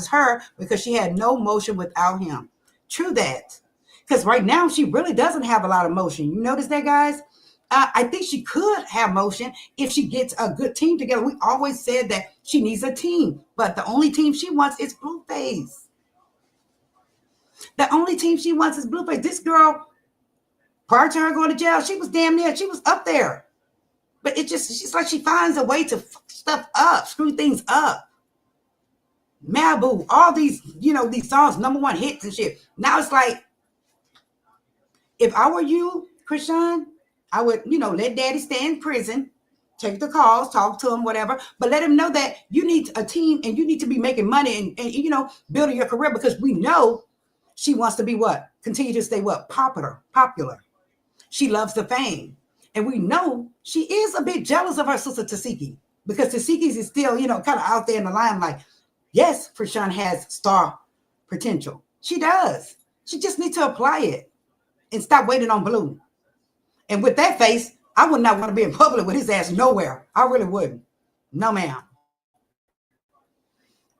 her because she had no motion without him. True that. Because right now, she really doesn't have a lot of motion. You notice that, guys? I think she could have motion if she gets a good team together. We always said that she needs a team, but the only team she wants is Blueface. The only team she wants is Blueface. This girl, prior to her going to jail, she was damn near, she was up there. But she's like she finds a way to fuck stuff up, screw things up. Malibu, all these, these songs, #1 hits and shit. Now it's like, if I were you, Chrisean, I would, let daddy stay in prison, take the calls, talk to him, whatever, but let him know that you need a team and you need to be making money and building your career, because we know she wants to be what? Continue to stay what? Popular. She loves the fame. And we know she is a bit jealous of her sister Tasiki, because Tasiki is still, kind of out there in the limelight. Yes, Chrisean has star potential. She does. She just needs to apply it and stop waiting on Blue. And with that face, I would not want to be in public with his ass nowhere. I really wouldn't. No, ma'am.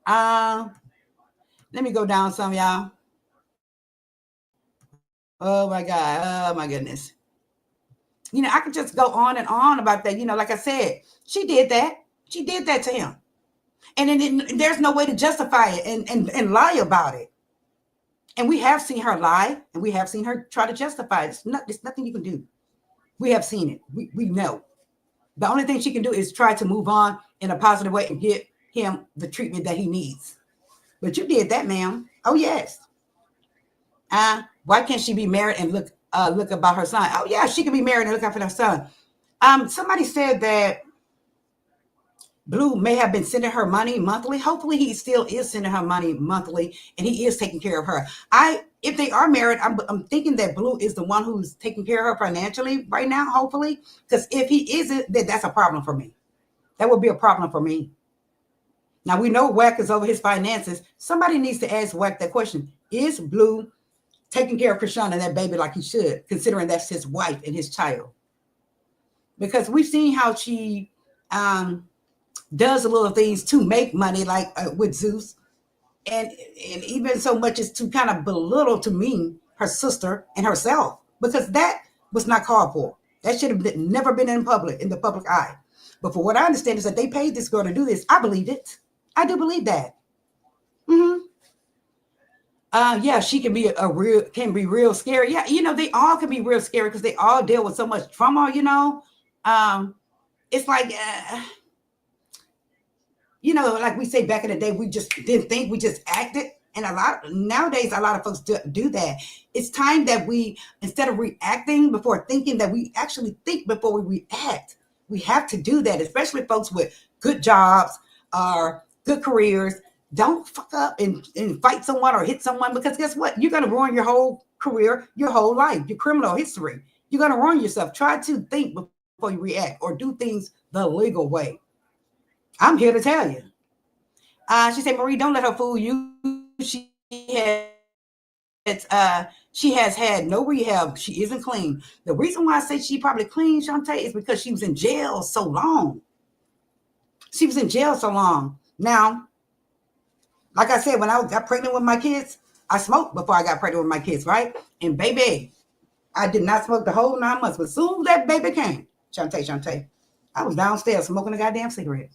Let me go down some, y'all. Oh my God. Oh my goodness. I could just go on and on about that. Like I said, she did that. She did that to him. And then there's no way to justify it and lie about it. And we have seen her lie, and we have seen her try to justify it. There's nothing you can do. We have seen it. We know. The only thing she can do is try to move on in a positive way and get him the treatment that he needs. But you did that, ma'am. Oh, yes. Why can't she be married and look about her son? Oh, yeah, she can be married and look out for her son. Somebody said that Blue may have been sending her money monthly. Hopefully he still is sending her money monthly, and he is taking care of her. If they are married, I'm thinking that Blue is the one who's taking care of her financially right now, hopefully. Because if he isn't, then that's a problem for me. That would be a problem for me. Now, we know Wack is over his finances. Somebody needs to ask Wack that question. Is Blue taking care of Chrisean and that baby like he should, considering that's his wife and his child? Because we've seen how she does little things to make money, like with Zeus, and even so much as to kind of belittle to me her sister and herself, because that was not called for. That should have never been in the public eye. But for what I understand is that they paid this girl to do this. I believe it. I do believe that. Yeah, she can be real scary. Yeah, they all can be real scary because they all deal with so much trauma. It's like. Like we say back in the day, we just didn't think, we just acted. And nowadays, a lot of folks do that. It's time that we, instead of reacting before thinking, that we actually think before we react. We have to do that, especially folks with good jobs or good careers. Don't fuck up and fight someone or hit someone, because guess what? You're going to ruin your whole career, your whole life, your criminal history. You're going to ruin yourself. Try to think before you react, or do things the legal way. I'm here to tell you. She said, Marie, don't let her fool you. She has had no rehab. She isn't clean. The reason why I say she probably clean, Shantae, is because she was in jail so long. She was in jail so long. Now, like I said, when I got pregnant with my kids, I smoked before I got pregnant with my kids, right? And baby, I did not smoke the whole 9 months. But as soon as that baby came, Shantae, I was downstairs smoking a goddamn cigarette.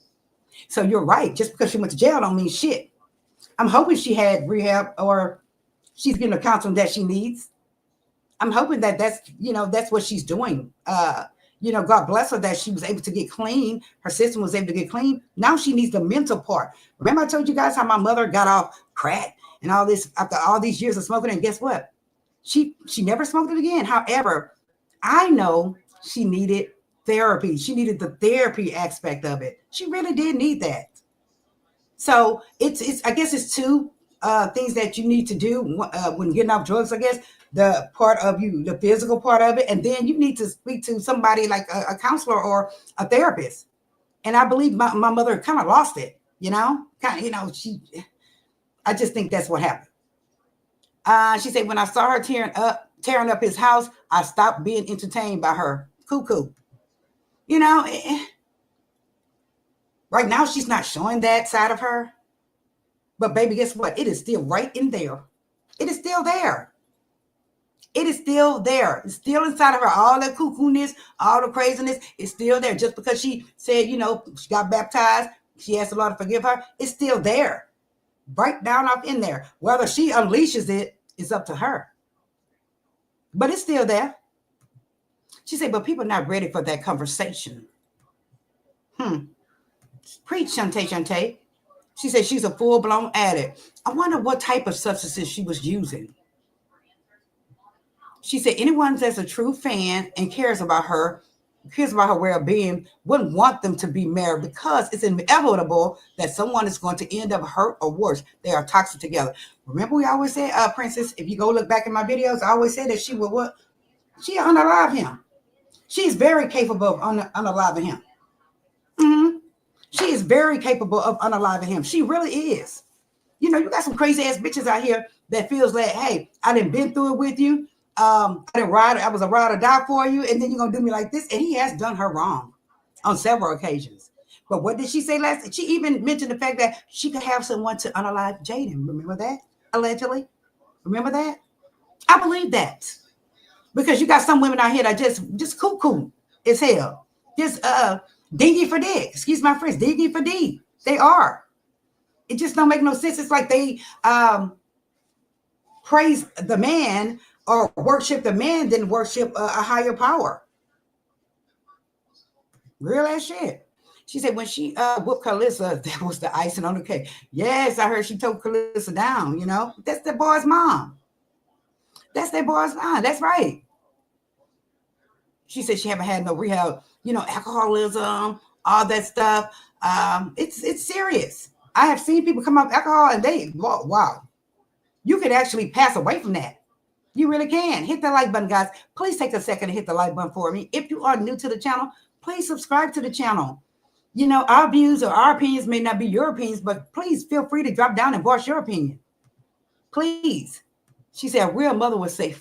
So you're right. Just because she went to jail don't mean shit. I'm hoping she had rehab, or she's getting the counseling that she needs. I'm hoping that that's what she's doing. God bless her that she was able to get clean. Her system was able to get clean. Now she needs the mental part. Remember I told you guys how my mother got off crack and all this after all these years of smoking, and guess what? She never smoked it again. However, I know she needed therapy. She needed the therapy aspect of it. She really did need that. So I guess it's two things that you need to do when getting off drugs. I guess the part of you, the physical part of it, and then you need to speak to somebody like a counselor or a therapist. And I believe my mother kind of lost it. I just think that's what happened. She said, when I saw her tearing up his house, I stopped being entertained by her. Cuckoo. Right now she's not showing that side of her. But baby, guess what? It is still right in there. It is still there. It is still there. It's still inside of her. All that cuckoo-ness, all the craziness is still there. Just because she said, she got baptized, she asked the Lord to forgive her, it's still there. Right down off in there. Whether she unleashes it is up to her. But it's still there. She said, but people are not ready for that conversation. Preach, Shantae. She said she's a full-blown addict. I wonder what type of substances she was using. She said anyone that's a true fan and cares about her well-being, wouldn't want them to be married because it's inevitable that someone is going to end up hurt or worse. They are toxic together. Remember, we always said, Princess, if you go look back in my videos, I always said that she would what? She unalive him. She's very capable of unaliving him. Mm-hmm. She is very capable of unaliving him. She really is. You know, you got some crazy ass bitches out here that feels like, hey, I done been through it with you. I was a ride or die for you, and then you're gonna do me like this. And he has done her wrong on several occasions. But what did she say last? She even mentioned the fact that she could have someone to unalive Jaden. Remember that? Allegedly. Remember that? I believe that. Because you got some women out here that just cuckoo as hell. Just dingy for dick. Excuse my French, dingy for D. They are. It just don't make no sense. It's like they praise the man or worship the man than worship a higher power. Real ass shit. She said when she whooped Carissa, that was the icing on the cake. Yes, I heard she took Carissa down, you know. That's that boy's mom. That's that boy's mom. That's right. She said she haven't had no rehab, you know, alcoholism, all that stuff. It's serious. I have seen people come off alcohol and they, wow. You could actually pass away from that. You really can. Hit the like button, guys. Please take a second to hit the like button for me. If you are new to the channel, please subscribe to the channel. You know, our views or our opinions may not be your opinions, but please feel free to drop down and voice your opinion. Please. She said a real mother would say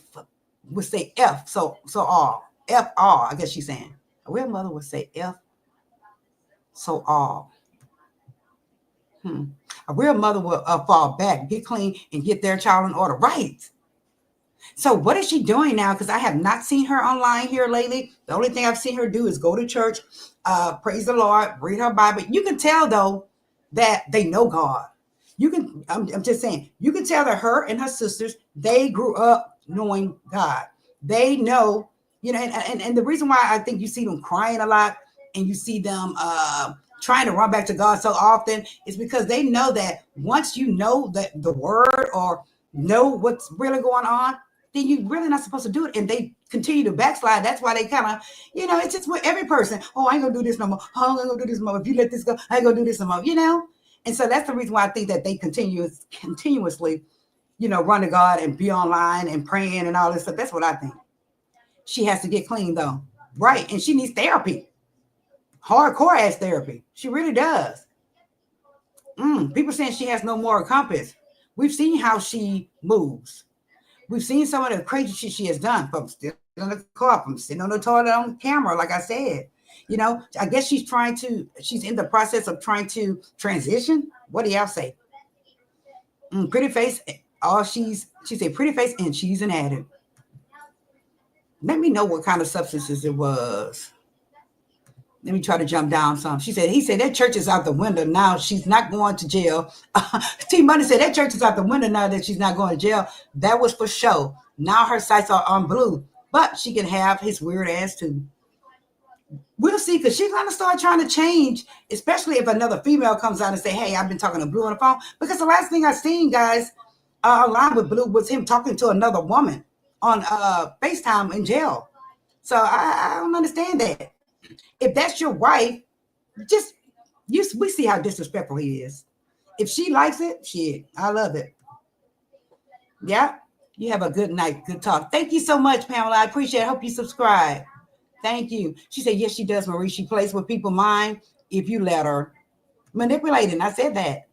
F, so all. F all, I guess she's saying. A real mother would say F, so all. A real mother will fall back, get clean, and get their child in order. Right. So what is she doing now? Because I have not seen her online here lately. The only thing I've seen her do is go to church, praise the Lord, read her Bible. You can tell, though, that they know God. I'm just saying, you can tell that her and her sisters, they grew up knowing God. They know, you know, and the reason why I think you see them crying a lot and you see them trying to run back to God so often is because they know that once you know that the word or know what's really going on, then you're really not supposed to do it. And they continue to backslide. That's why they kind of, you know, it's just with every person. Oh, I ain't gonna do this no more. Oh, I ain't gonna do this no more. If you let this go, I ain't gonna do this no more, you know? And so that's the reason why I think that they continuously, you know, run to God and be online and praying and all this stuff. That's what I think. She has to get clean though. Right. And she needs therapy. Hardcore ass therapy. She really does. People saying she has no moral compass. We've seen how she moves. We've seen some of the crazy shit she has done, from sitting on the car, from sitting on the toilet on camera, like I said. You know, I guess she's in the process of trying to transition. What do y'all say? Pretty face. She said pretty face and she's an addict. Let me know what kind of substances it was. Let me try to jump down some. He said that church is out the window now. She's not going to jail. T Money said that church is out the window now that she's not going to jail. That was for show. Now her sights are on Blue, but she can have his weird ass too. We'll see, because she's going to start trying to change, especially if another female comes out and say, hey, I've been talking to Blue on the phone. Because the last thing I seen, guys, online with Blue was him talking to another woman on FaceTime in jail. So I don't understand that. If that's your wife, we see how disrespectful he is. If she likes it, shit, I love it. Yeah, you have a good night. Good talk. Thank you so much, Pamela. I appreciate it. I hope you subscribe. Thank you. She said, yes, she does, Marie. She plays with people's mind if you let her. Manipulating. I said that.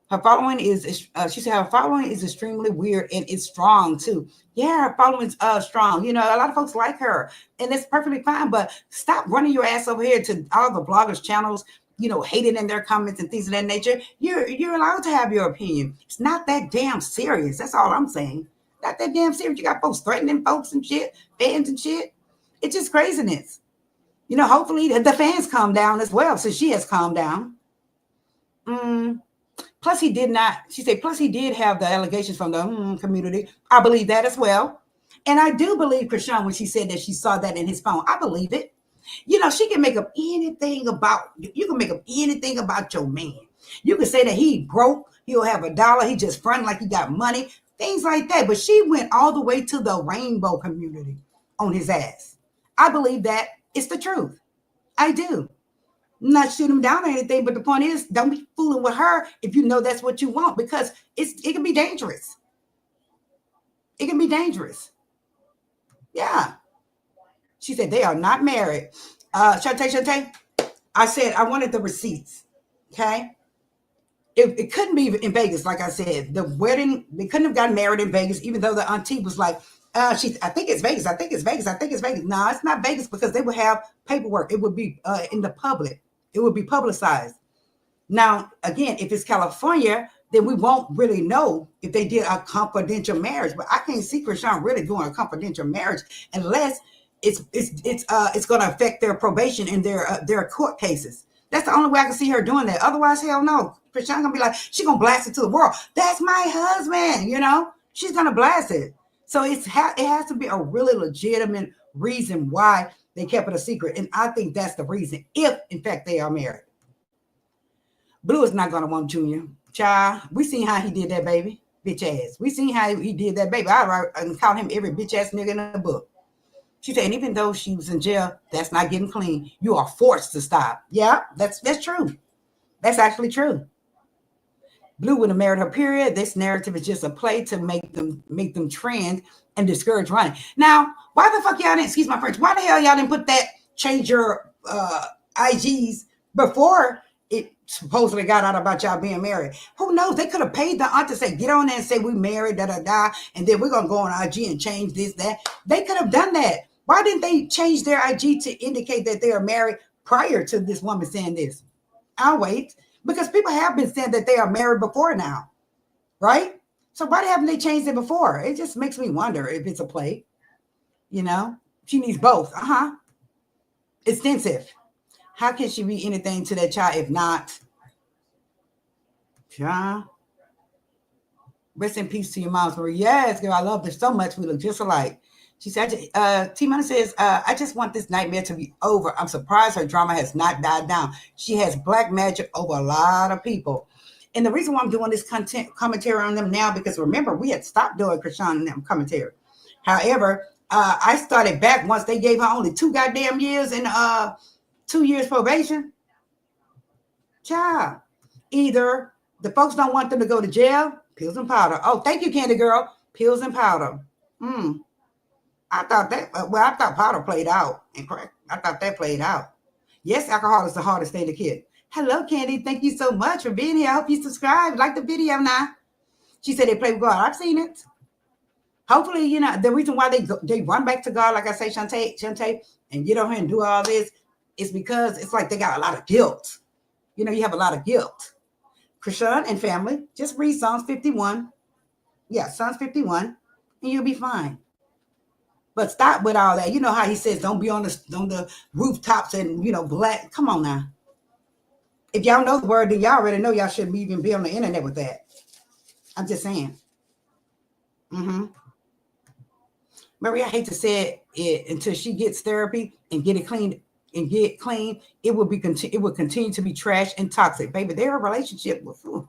Her following is, she said, her following is extremely weird and it's strong too. Yeah, her following is strong. You know, a lot of folks like her and it's perfectly fine, but stop running your ass over here to all the bloggers' channels, you know, hating in their comments and things of that nature. You're allowed to have your opinion. It's not that damn serious. That's all I'm saying. Not that damn serious. You got folks threatening folks and shit, fans and shit. It's just craziness. You know, hopefully the fans calm down as well, since she has calmed down. Plus, he did not, she said, plus he did have the allegations from the community. I believe that as well. And I do believe Chrisean when she said that she saw that in his phone. I believe it. You know, she can make up anything about, you can make up anything about your man. You can say that he broke, he'll have $1, he just front like he got money, things like that. But she went all the way to the rainbow community on his ass. I believe that it's the truth. I do. I'm not shooting him down or anything, but the point is, don't be fooling with her if you know that's what you want, because it can be dangerous. It can be dangerous. Yeah. She said they are not married. Shantae, I said I wanted the receipts. Okay. It couldn't be in Vegas, like I said. The wedding, they couldn't have gotten married in Vegas, even though the auntie was like, I think it's Vegas. I think it's Vegas. I think it's Vegas. No, it's not Vegas, because they would have paperwork. It would be in the public. It would be publicized. Now, again, if it's California, then we won't really know if they did a confidential marriage. But I can't see Chrisean really doing a confidential marriage unless it's going to affect their probation and their court cases. That's the only way I can see her doing that. Otherwise, hell no. Chrisean gonna be like, she's gonna blast it to the world. That's my husband, She's gonna blast it. So it has to be a really legitimate reason why they kept it a secret. And I think that's the reason, if in fact they are married. Blue is not gonna want Junior. Child, we seen how he did that baby. Bitch ass. We seen how he did that baby. I call him every bitch ass nigga in the book. She said, and even though she was in jail, that's not getting clean. You are forced to stop. Yeah, that's true. That's actually true. Blue would have married her, period. This narrative is just a play to make them trend and discourage running. Now, why the fuck y'all didn't, excuse my French, why the hell y'all didn't put that, change your IGs before it supposedly got out about y'all being married? Who knows? They could have paid the aunt to say, get on there and say we married, da-da-da, and then we're going to go on IG and change this, that. They could have done that. Why didn't they change their IG to indicate that they are married prior to this woman saying this? I'll wait. Because people have been saying that they are married before now, right? So why haven't they changed it before? It just makes me wonder if it's a play. She needs both. Extensive. How can she be anything to that child if not? Child. Rest in peace to your mom. Yes, girl, I love this so much. We look just alike. She said, T-Money says, I just want this nightmare to be over. I'm surprised her drama has not died down. She has black magic over a lot of people. And the reason why I'm doing this commentary on them now, because remember, we had stopped doing Chrisean and them commentary. However, I started back once they gave her only 2 goddamn years and 2 years probation. Child. Either the folks don't want them to go to jail, pills and powder. Oh, thank you, Candy Girl. Pills and powder. I thought powder played out and crack. I thought that played out. Yes, alcohol is the hardest thing to kill. Hello, Candy. Thank you so much for being here. I hope you subscribe. Like the video now. She said they play with God. I've seen it. Hopefully, the reason why they run back to God, like I say, Shantae, and get on here and do all this is because it's like they got a lot of guilt. You have a lot of guilt. Chrisean and family, just read Psalms 51. Yeah, Psalms 51, and you'll be fine. But stop with all that. You know how he says, don't be on the rooftops and, black. Come on now. If y'all know the word, then y'all already know y'all shouldn't even be on the internet with that. I'm just saying. Marie, I hate to say it until she gets therapy and get it clean and get clean, it will continue to be trash and toxic. Baby, they're a relationship with who?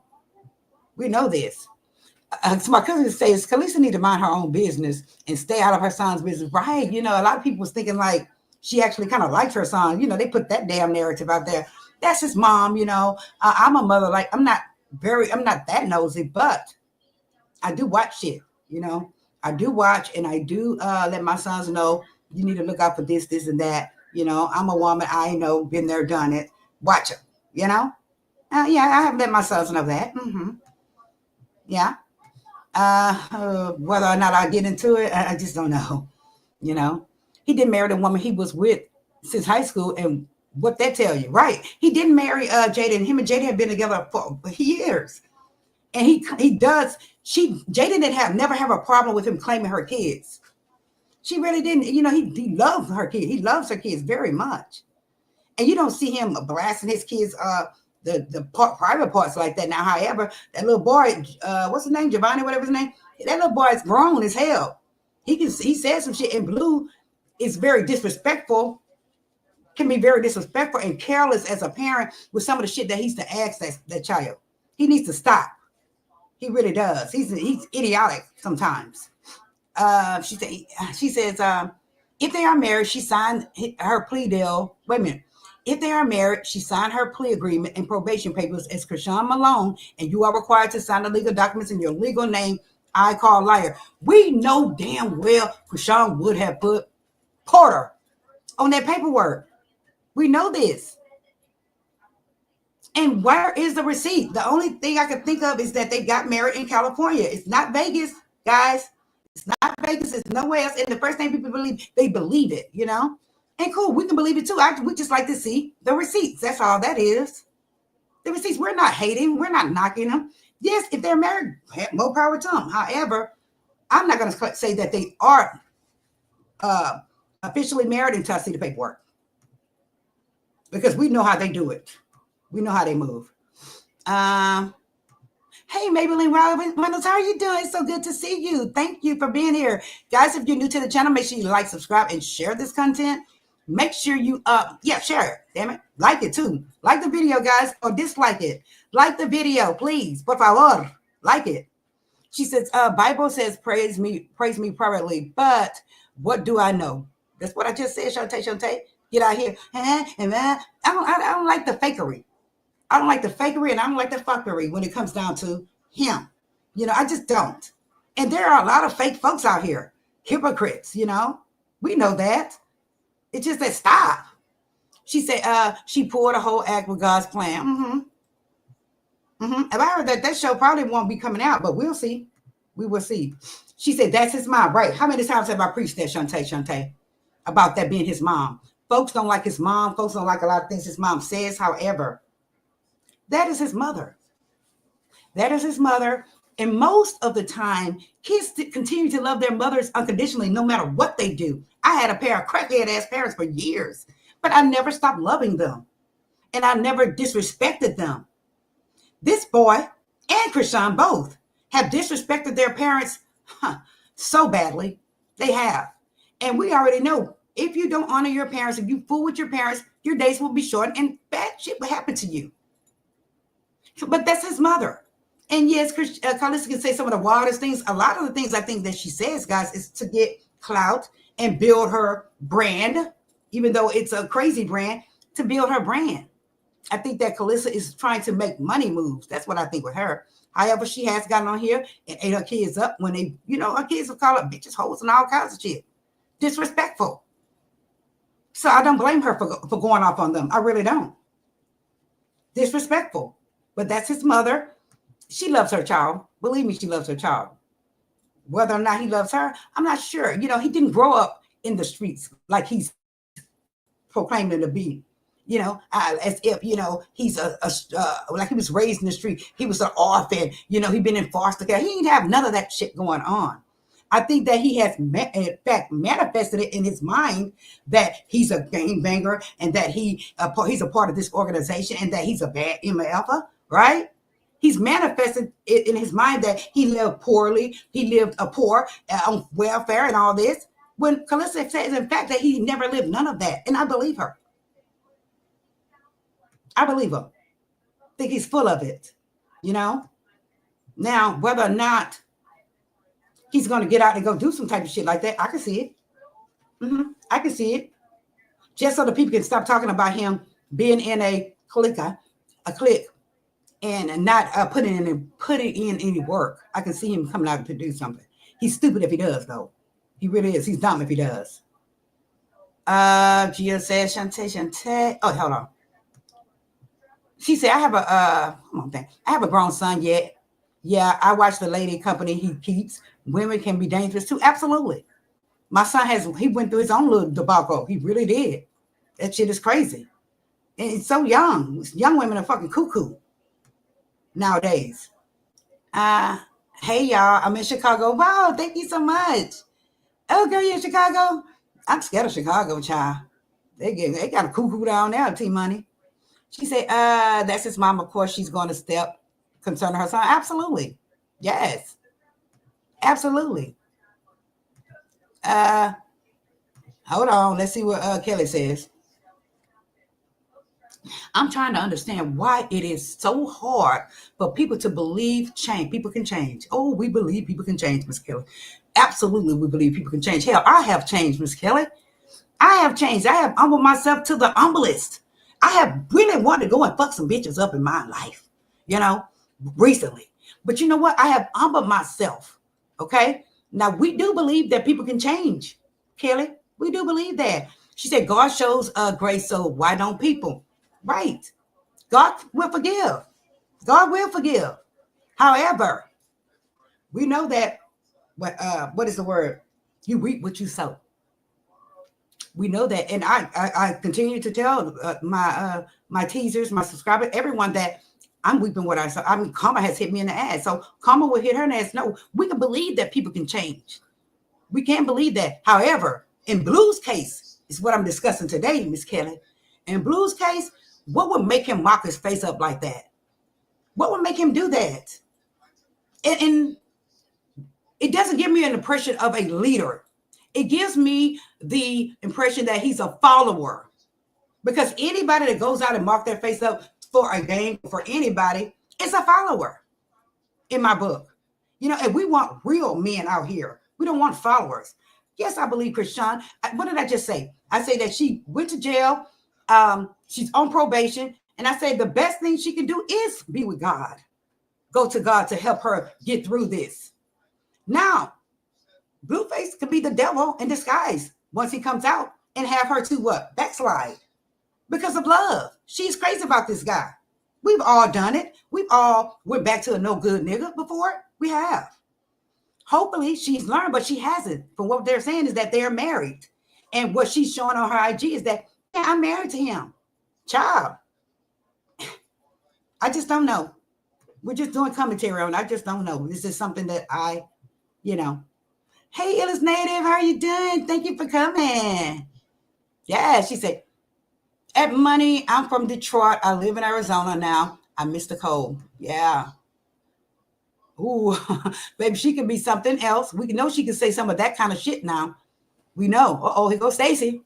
We know this. So my cousin says Khaleesi need to mind her own business and stay out of her son's business. Right. A lot of people was thinking like she actually kind of liked her son. They put that damn narrative out there. That's his mom. I'm a mother. Like, I'm not that nosy, but I do watch shit. I do watch and I do let my sons know you need to look out for this, this, and that. I'm a woman. I know, been there, done it. Watch it. Yeah, I have let my sons know that. Yeah. Whether or not I get into it, I just don't know. He didn't marry the woman he was with since high school, and what that tell you, right? He didn't marry Jada. Him and Jada have been together for years, and Jada didn't never have a problem with him claiming her kids. She really didn't. He loved her kids. He loves her kids very much, and you don't see him blasting his kids. The private parts like that. Now, however, that little boy, what's his name, Giovanni, whatever his name, that little boy is grown as hell. He said some shit, and Blue is very disrespectful can be very disrespectful and careless as a parent with some of the shit that he used to ask that child. He needs to stop. He really does. He's idiotic sometimes. She says, if they are married, she signed her plea deal. Wait a minute. If they are married, she signed her plea agreement and probation papers as Chrisean Malone, and you are required to sign the legal documents in your legal name. I call liar. We know damn well Chrisean would have put Porter on that paperwork. We know this. And where is the receipt? The only thing I can think of is that they got married in California. It's not Vegas, guys. It's not Vegas. It's nowhere else. And the first thing people believe, they believe it, you know? And cool, we can believe it too. We just like to see the receipts. That's all that is. The receipts, we're not hating. We're not knocking them. Yes, if they're married, more power to them. However, I'm not going to say that they are officially married until I see the paperwork. Because we know how they do it. We know how they move. Hey, Maybelline Reynolds, how are you doing? It's so good to see you. Thank you for being here. Guys, if you're new to the channel, make sure you like, subscribe, and share this content. Make sure you, share it. Damn it. Like it too. Like the video, guys, or dislike it. Like the video, please. Por favor. Like it. She says, Bible says, praise me privately, but what do I know? That's what I just said, Shantae. Get out here. I don't like the fakery. I don't like the fakery and I don't like the fuckery when it comes down to him. You know, I just don't. And there are a lot of fake folks out here. Hypocrites, you know. We know that. It's just that stop. She said she pulled a whole act with God's plan. And I heard that show probably won't be coming out, but we'll see. We will see. She said that's his mom, right? How many times have I preached that, Shantae, about that being his mom? Folks don't like his mom. Folks don't like a lot of things his mom says. However, that is his mother. That is his mother. And most of the time, kids continue to love their mothers unconditionally, no matter what they do. I had a pair of crackhead ass parents for years, but I never stopped loving them. And I never disrespected them. This boy and Chrisean both have disrespected their parents so badly. They have. And we already know, if you don't honor your parents, if you fool with your parents, your days will be short and bad shit will happen to you. But that's his mother. And yes, Carlissa can say some of the wildest things. A lot of the things I think that she says, guys, is to get clout and build her brand, even though it's a crazy brand, to build her brand. I think that Carlissa is trying to make money moves. That's what I think with her. However, she has gotten on here and ate her kids up when they, you know, her kids will call her bitches, hoes, and all kinds of shit. Disrespectful. So I don't blame her for going off on them. I really don't. Disrespectful. But that's his mother. She loves her child. Believe me, she loves her child. Whether or not he loves her, I'm not sure. You know, he didn't grow up in the streets like he's proclaiming to be. You know, as if, you know, he's like he was raised in the street. He was an orphan. You know, he'd been in foster care. He didn't have none of that shit going on. I think that he has, in fact, manifested it in his mind that he's a gangbanger and that he's a part of this organization and that he's a bad MFer, right? He's manifested it in his mind that he lived poorly. He lived poor on welfare and all this. When Carlissa says, in fact, that he never lived none of that. And I believe her. I believe him. I think he's full of it, you know? Now, whether or not he's going to get out and go do some type of shit like that, I can see it. I can see it. Just so the people can stop talking about him being in a clique, and not putting in any work. I can see him coming out to do something. He's stupid if he does, though. He really is. He's dumb if he does. Gia says, Shantae. Oh, hold on. She said, I have a grown son yet. Yeah, I watch the lady company he keeps. Women can be dangerous too. Absolutely. My son he went through his own little debacle. He really did. That shit is crazy. And it's so young. Young women are fucking cuckoo nowadays. Hey y'all, I'm in Chicago. Wow, thank you so much. Oh, girl, you in Chicago? I'm scared of Chicago, child. They got a cuckoo down there, T-Money. She said, that's his mom. Of course, she's going to step concerning her son. Absolutely. Yes. Absolutely. Hold on. Let's see what Kelly says. I'm trying to understand why it is so hard for people to believe change. People can change. Oh, we believe people can change, Miss Kelly. Absolutely, we believe people can change. Hell, I have changed, Miss Kelly. I have changed. I have humbled myself to the humblest. I have really wanted to go and fuck some bitches up in my life, you know, recently. But you know what? I have humbled myself. Okay. Now we do believe that people can change, Kelly. We do believe that. She said, God shows grace, so why don't people? Right. God will forgive. God will forgive. However, we know that what is the word? You reap what you sow. We know that, and I continue to tell my teasers, my subscribers, everyone that I'm weeping what I saw. I mean, karma has hit me in the ass, so karma will hit her in the ass. No, we can believe that people can change. We can't believe that. However, in Blue's case, is what I'm discussing today, Miss Kelly. In Blue's case, what would make him mock his face up like that? What would make him do that? And it doesn't give me an impression of a leader. It gives me the impression that he's a follower. Because anybody that goes out and mark their face up for a game, for anybody, is a follower in my book. You know, and we want real men out here. We don't want followers. Yes, I believe Chrisean. What did I just say? I say that she went to jail. She's on probation. And I say the best thing she can do is be with God. Go to God to help her get through this. Now, Blueface could be the devil in disguise once he comes out and have her to what? Backslide because of love. She's crazy about this guy. We've all done it. We've all went back to a no good nigga before. We have. Hopefully she's learned, but she hasn't. From what they're saying is that they're married. And what she's showing on her IG is that, yeah, I'm married to him. Child. I just don't know. We're just doing commentary on it. I just don't know. This is something that I, you know. Hey, Illis Native, how are you doing? Thank you for coming. Yeah, she said, at Money, I'm from Detroit. I live in Arizona now. I miss the cold. Yeah. Ooh, baby, she could be something else. We know she can say some of that kind of shit now. We know. Uh-oh, here goes Stacy.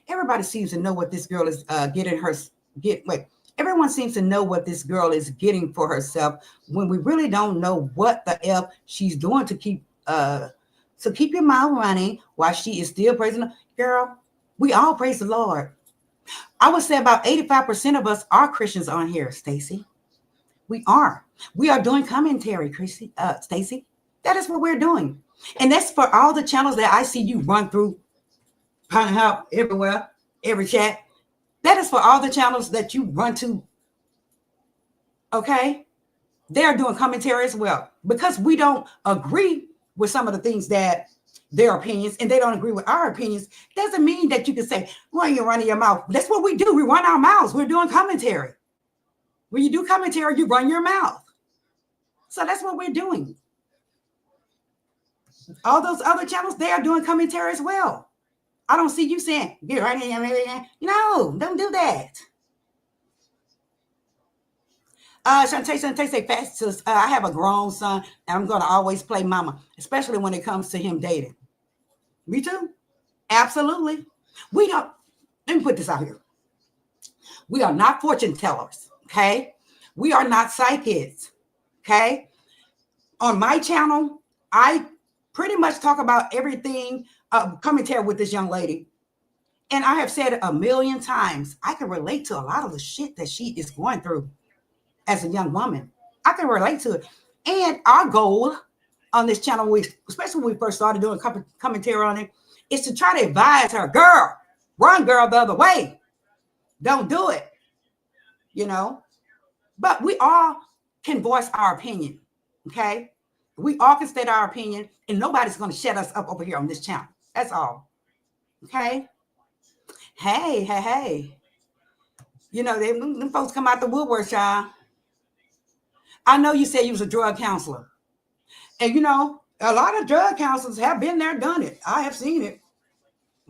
Everybody seems to know what this girl is everyone seems to know what this girl is getting for herself when we really don't know what the F she's doing to keep so keep your mouth running while she is still praising the girl. We all praise the Lord. I would say about 85% of us are Christians on here, Stacy. We are. We are doing commentary, Stacy. That is what we're doing. And that's for all the channels that I see you run through, help everywhere, every chat. That is for all the channels that you run to. Okay? They're doing commentary as well. Because we don't agree with some of the things that their opinions, and they don't agree with our opinions, doesn't mean that you can say, well, you're running your mouth. That's what we do. We run our mouths. We're doing commentary. When you do commentary, you run your mouth. So that's what we're doing. All those other channels, they are doing commentary as well. I don't see you saying, get right in. No, don't do that. Shantae say fast. I have a grown son, and I'm going to always play mama, especially when it comes to him dating. Me too. Absolutely. We don't. Let me put this out here. We are not fortune tellers. Okay. We are not psychics. Okay. On my channel, I pretty much talk about everything, commentary with this young lady. And I have said it a million times. I can relate to a lot of the shit that she is going through as a young woman. I can relate to it. And our goal on this channel, especially when we first started doing commentary on it, is to try to advise her, girl, run, girl, the other way. Don't do it. You know? But we all can voice our opinion. Okay? We all can state our opinion, and nobody's going to shut us up over here on this channel. That's all. Okay? Hey. You know, them folks come out the woodwork, y'all. I know you said you was a drug counselor. And, you know, a lot of drug counselors have been there, done it. I have seen it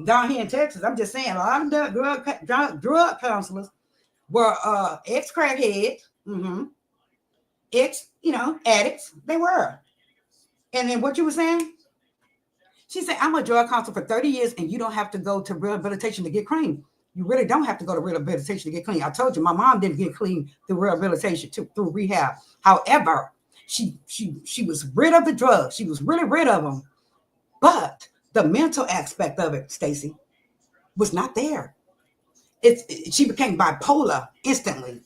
down here in Texas. I'm just saying, a lot of drug counselors were ex-crackheads, addicts. They were. And then what you were saying? She said, I'm a drug counselor for 30 years, and you don't have to go to rehabilitation to get clean. You really don't have to go to rehabilitation to get clean. I told you, my mom didn't get clean through rehabilitation, through rehab. However, she was rid of the drugs. She was really rid of them. But the mental aspect of it, Stacey, was not there. She became bipolar instantly.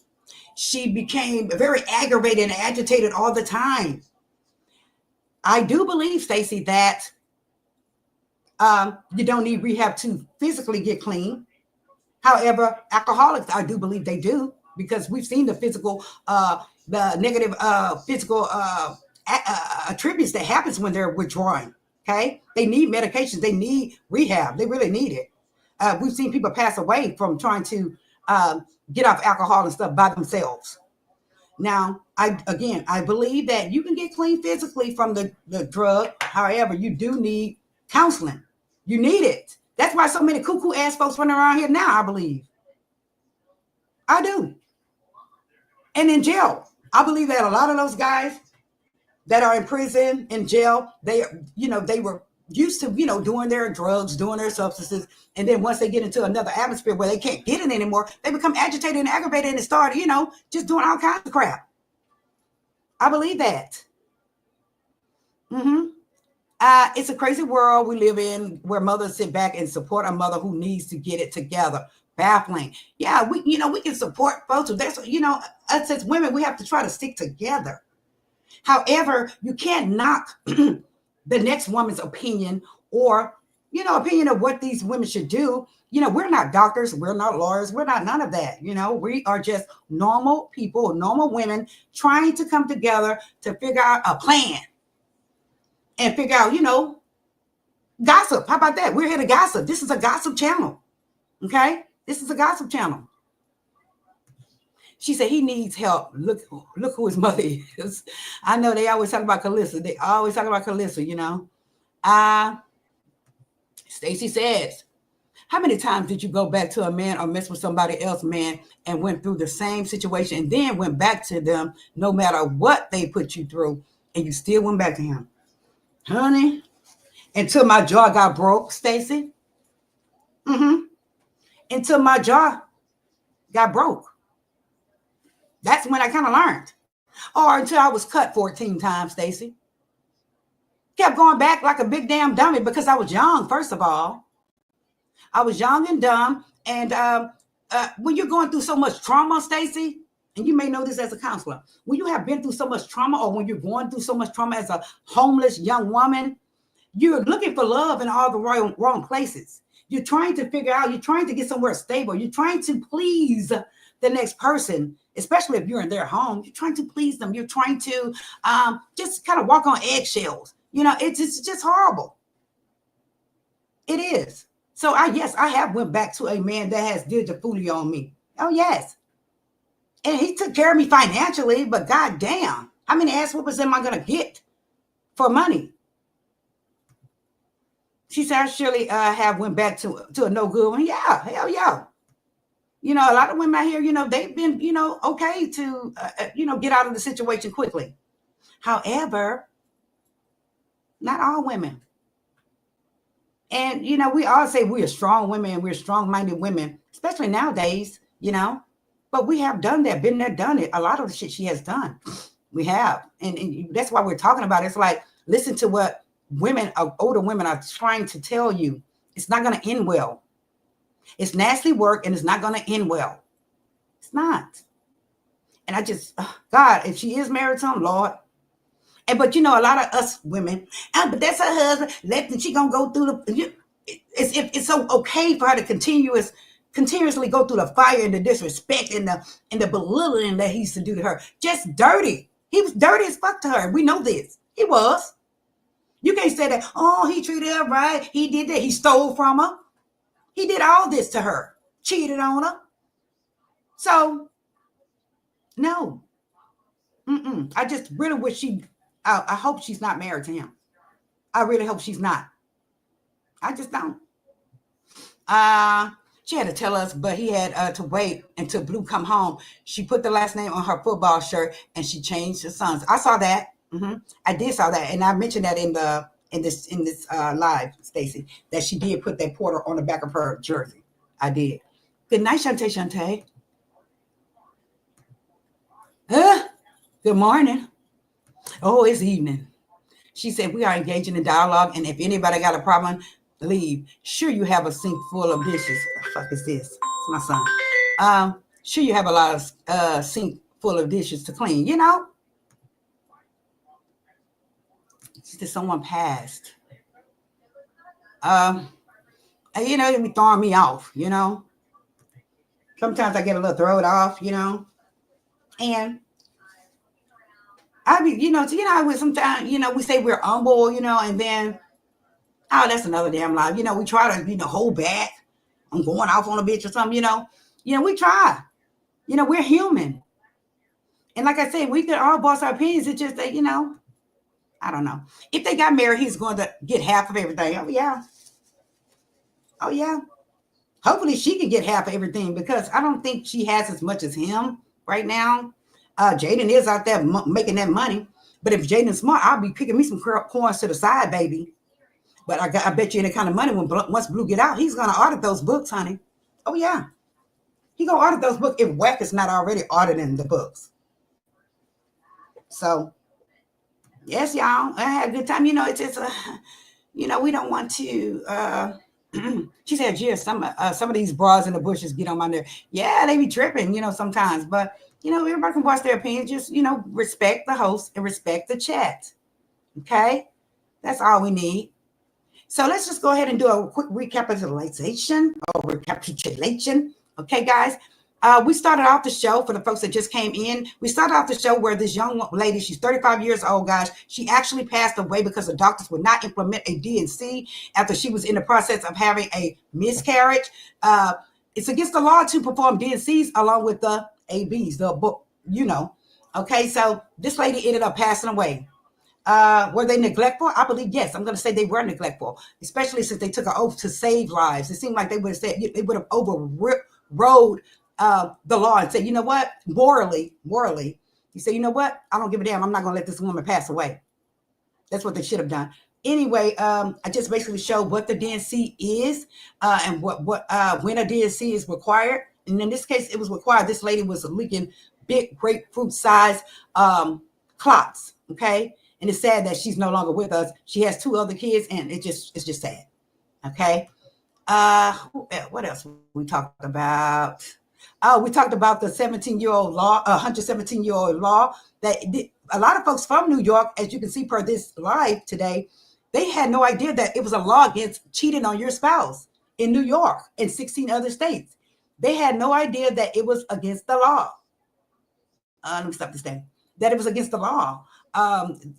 She became very aggravated and agitated all the time. I do believe, Stacey, that you don't need rehab to physically get clean. However, alcoholics, I do believe they do, because we've seen the negative physical attributes that happens when they're withdrawing. Okay, they need medications, they need rehab, they really need it. We've seen people pass away from trying to get off alcohol and stuff by themselves. Now, I believe that you can get clean physically from the drug. However, you do need counseling. You need it. That's why so many cuckoo ass folks running around here now, I believe. I do. And in jail, I believe that a lot of those guys that are in prison, in jail, they were used to, doing their drugs, doing their substances. And then once they get into another atmosphere where they can't get it anymore, they become agitated and aggravated and start, just doing all kinds of crap. I believe that. It's a crazy world we live in, where mothers sit back and support a mother who needs to get it together. Baffling. Yeah, we can support folks. That's, us as women, we have to try to stick together. However, you can't knock the next woman's opinion, or, opinion of what these women should do. We're not doctors. We're not lawyers. We're not none of that. We are just normal people, normal women trying to come together to figure out a plan and figure out, gossip. How about that? We're here to gossip. This is a gossip channel. Okay? This is a gossip channel. She said he needs help. Look who his mother is. I know they always talk about Calissa. They always talk about Calissa, Stacey says, how many times did you go back to a man or mess with somebody else, man, and went through the same situation and then went back to them no matter what they put you through, and you still went back to him? Honey, until my jaw got broke, Stacey. Until my jaw got broke. That's when I kind of learned. Or until I was cut 14 times, Stacey. Kept going back like a big damn dummy because I was young, first of all. I was young and dumb. And when you're going through so much trauma, Stacey, and you may know this as a counselor, when you have been through so much trauma, or when you're going through so much trauma as a homeless young woman, you're looking for love in all the wrong places. You're trying to figure out, you're trying to get somewhere stable. You're trying to please the next person, especially if you're in their home. You're trying to please them. You're trying to just kind of walk on eggshells. It's just horrible. It is. So I have went back to a man that has did the foolie on me. Oh, yes. And he took care of me financially, but goddamn, how many ass whoopers am I going to get for money? She said, I surely have went back to a no good one. Yeah, hell yeah. A lot of women out here, they've been, okay to, get out of the situation quickly. However, not all women. And, we all say we're strong women, we're strong-minded women, especially nowadays, but we have done that, been there, done it. A lot of the shit she has done, we have. And that's why we're talking about it. It's like, listen to what older women are trying to tell you. It's not going to end well. It's nasty work, and it's not going to end well. It's not. And I just, God, if she is married to him, Lord. But a lot of us women, but that's her husband. She gonna go through it's so okay for her to continuously go through the fire and the disrespect and the belittling that he used to do to her. Just dirty. He was dirty as fuck to her. We know this. He was. You can't say that, oh, he treated her right. He did that. He stole from her. He did all this to her. Cheated on her. So, no. I just really wish I hope she's not married to him. I really hope she's not. I just don't. She had to tell us, but he had to wait until Blue come home. She put the last name on her football shirt and she changed her son's. I saw that. I did saw that, and I mentioned that in this live, Stacey, that she did put that Porter on the back of her jersey. I did. Good night, Shantae Shantae. Good morning. Oh, it's evening. She said, we are engaging in dialogue, and if anybody got a problem, leave. Sure, you have a sink full of dishes. What the fuck is this? It's my son. Sure, you have a lot of sink full of dishes to clean, you know? She said, someone passed. You know, it be throwing me off, you know? Sometimes I get a little thrown off, you know? And I be, with sometimes, we say we're humble, and then, oh, that's another damn lie. We try to, hold back. I'm going off on a bitch or something, we try. We're human. And like I said, we can all boss our opinions. It's just that, I don't know. If they got married, he's going to get half of everything. Oh, yeah. Oh, yeah. Hopefully she can get half of everything because I don't think she has as much as him right now. Jaden is out there making that money. But if Jaden's smart, I'll be picking me some coins to the side, baby. But I bet you any kind of money once Blue get out, he's going to audit those books, honey. Oh, yeah. He going to audit those books if Wack is not already auditing the books. So, yes, y'all. I had a good time. It's just, we don't want to... she said, yeah, some of these bras in the bushes get on my nerve. Yeah, they be tripping, sometimes. But, everybody can voice their opinion. Just, respect the host and respect the chat. Okay? That's all we need. So let's just go ahead and do a quick recapitulation. Okay, guys. We started off the show for the folks that just came in. We started off the show where this young lady, she's 35 years old, guys. She actually passed away because the doctors would not implement a D&C after she was in the process of having a miscarriage. It's against the law to perform D&Cs along with the ABs, the book, Okay, so this lady ended up passing away. Were they neglectful? I believe yes. I'm going to say they were neglectful, especially since they took an oath to save lives. It seemed like they would have said they would have overrode the law and said, you know what, morally, you say, you know what, I don't give a damn. I'm not going to let this woman pass away. That's what they should have done. Anyway, I just basically showed what the DNC is and what when a DNC is required. And in this case, it was required. This lady was leaking big grapefruit size clots. Okay. And it's sad that she's no longer with us. She has 2 other kids, and it's just sad. Okay. What else we talked about? We talked about the 17-year-old law, 117-year-old law that a lot of folks from New York, as you can see per this live today, they had no idea that it was a law against cheating on your spouse in New York and 16 other states. They had no idea that it was against the law. Let me stop this thing. That it was against the law.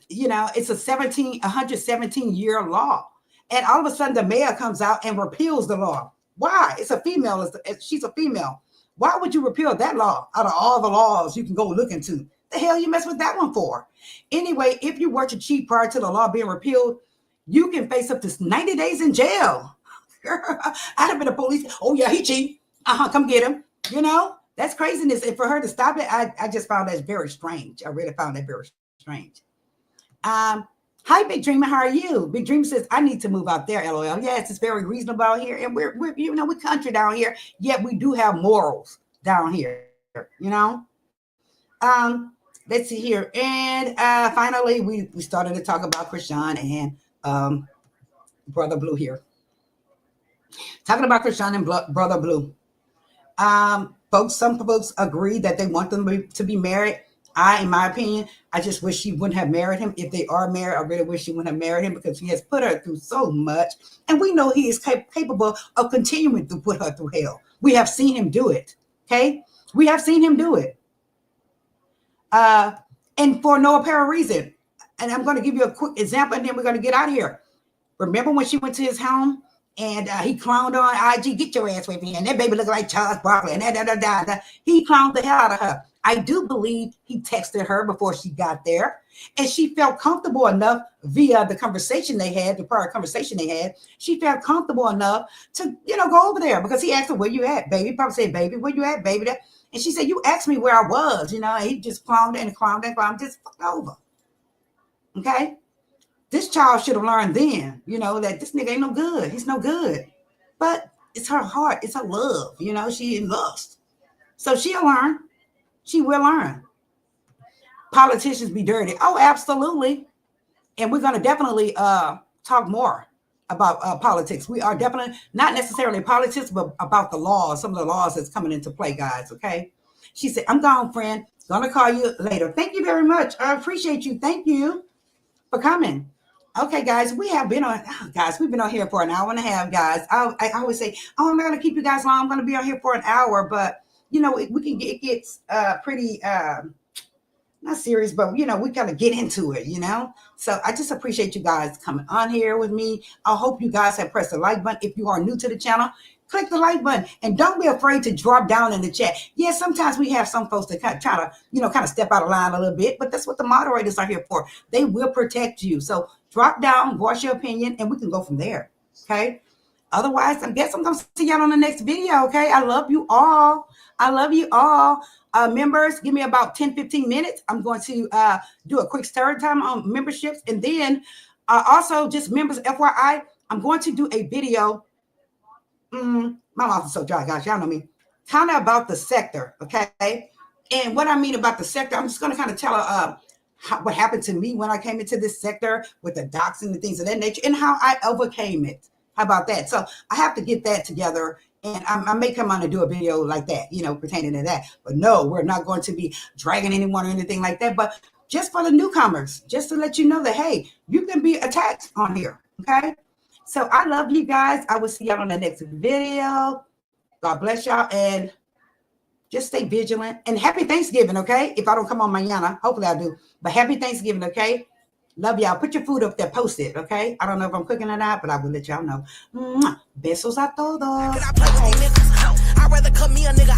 It's a 117-year law. And all of a sudden the mayor comes out and repeals the law. Why? It's a female. She's a female. Why would you repeal that law out of all the laws you can go look into? The hell you mess with that one for? Anyway, if you were to cheat prior to the law being repealed, you can face up to 90 days in jail. I'd have been a police. Oh, yeah, he cheat. Come get him. That's craziness. And for her to stop it, I just found that very strange. I really found that very strange. Hi, Big Dreamer. How are you? Big Dreamer says, I need to move out there, LOL. Yes, it's very reasonable out here. And we're we're country down here, yet we do have morals down here, Let's see here. And finally, we started to talk about Chrisean and Brother Blue here. Talking about Chrisean and Brother Blue. Some folks agree that they want them to be married. In my opinion, I just wish she wouldn't have married him. If they are married, I really wish she wouldn't have married him because he has put her through so much. And we know he is capable of continuing to put her through hell. We have seen him do it. Okay? We have seen him do it. And for no apparent reason. And I'm going to give you a quick example, and then we're going to get out of here. Remember when she went to his home and he clowned on IG, get your ass away from here. And that baby looked like Charles Barkley. And he clowned the hell out of her. I do believe he texted her before she got there. And she felt comfortable enough via the conversation they had, the prior conversation they had. She felt comfortable enough to, go over there because he asked her, where you at, baby? He probably said, baby, where you at, baby? And she said, you asked me where I was, and he just clowned and just fucked over. Okay? This child should have learned then, that this nigga ain't no good. He's no good. But it's her heart, it's her love. You know, she in lust. So she'll learn. She will learn. Politicians be dirty. Oh, absolutely. And we're going to definitely talk more about politics. We are definitely not necessarily politics, but about the laws, some of the laws that's coming into play, guys. Okay. She said, I'm gone, friend. Gonna call you later. Thank you very much. I appreciate you. Thank you for coming. Okay, guys, we've been on here for an hour and a half, guys. I always say, oh, I'm not going to keep you guys long. I'm going to be on here for an hour, but you know, it gets pretty, not serious, but you know, we gotta get into it, you know. So I just appreciate you guys coming on here with me. I hope you guys have pressed the like button. If you are new to the channel, click the like button and don't be afraid to drop down in the chat. Yeah, sometimes we have some folks that kind of step out of line a little bit, but that's what the moderators are here for. They will protect you. So drop down, voice your opinion, and we can go from there. Okay. Otherwise, I guess I'm gonna see y'all on the next video. Okay. I love you all. I love you all. Members, give me about 10-15 minutes. I'm going to do a quick story time on memberships. And then also just members, FYI, I'm going to do a video. My mouth is so dry, guys. Y'all know me. Kind of about the sector, okay? And what I mean about the sector, I'm just going to kind of tell what happened to me when I came into this sector with the docs and the things of that nature and how I overcame it. How about that? So I have to get that together. And I may come on and do a video like that, you know, pertaining to that. But no, we're not going to be dragging anyone or anything like that. But just for the newcomers, just to let you know that, hey, you can be attacked on here, okay? So I love you guys. I will see y'all on the next video. God bless y'all. And just stay vigilant. And happy Thanksgiving, okay? If I don't come on mañana, hopefully I do. But happy Thanksgiving, okay? Love y'all. Put your food up there. Post it, okay? I don't know if I'm cooking or not, but I will let y'all know. Besos a todos. I'd rather cut me a nigga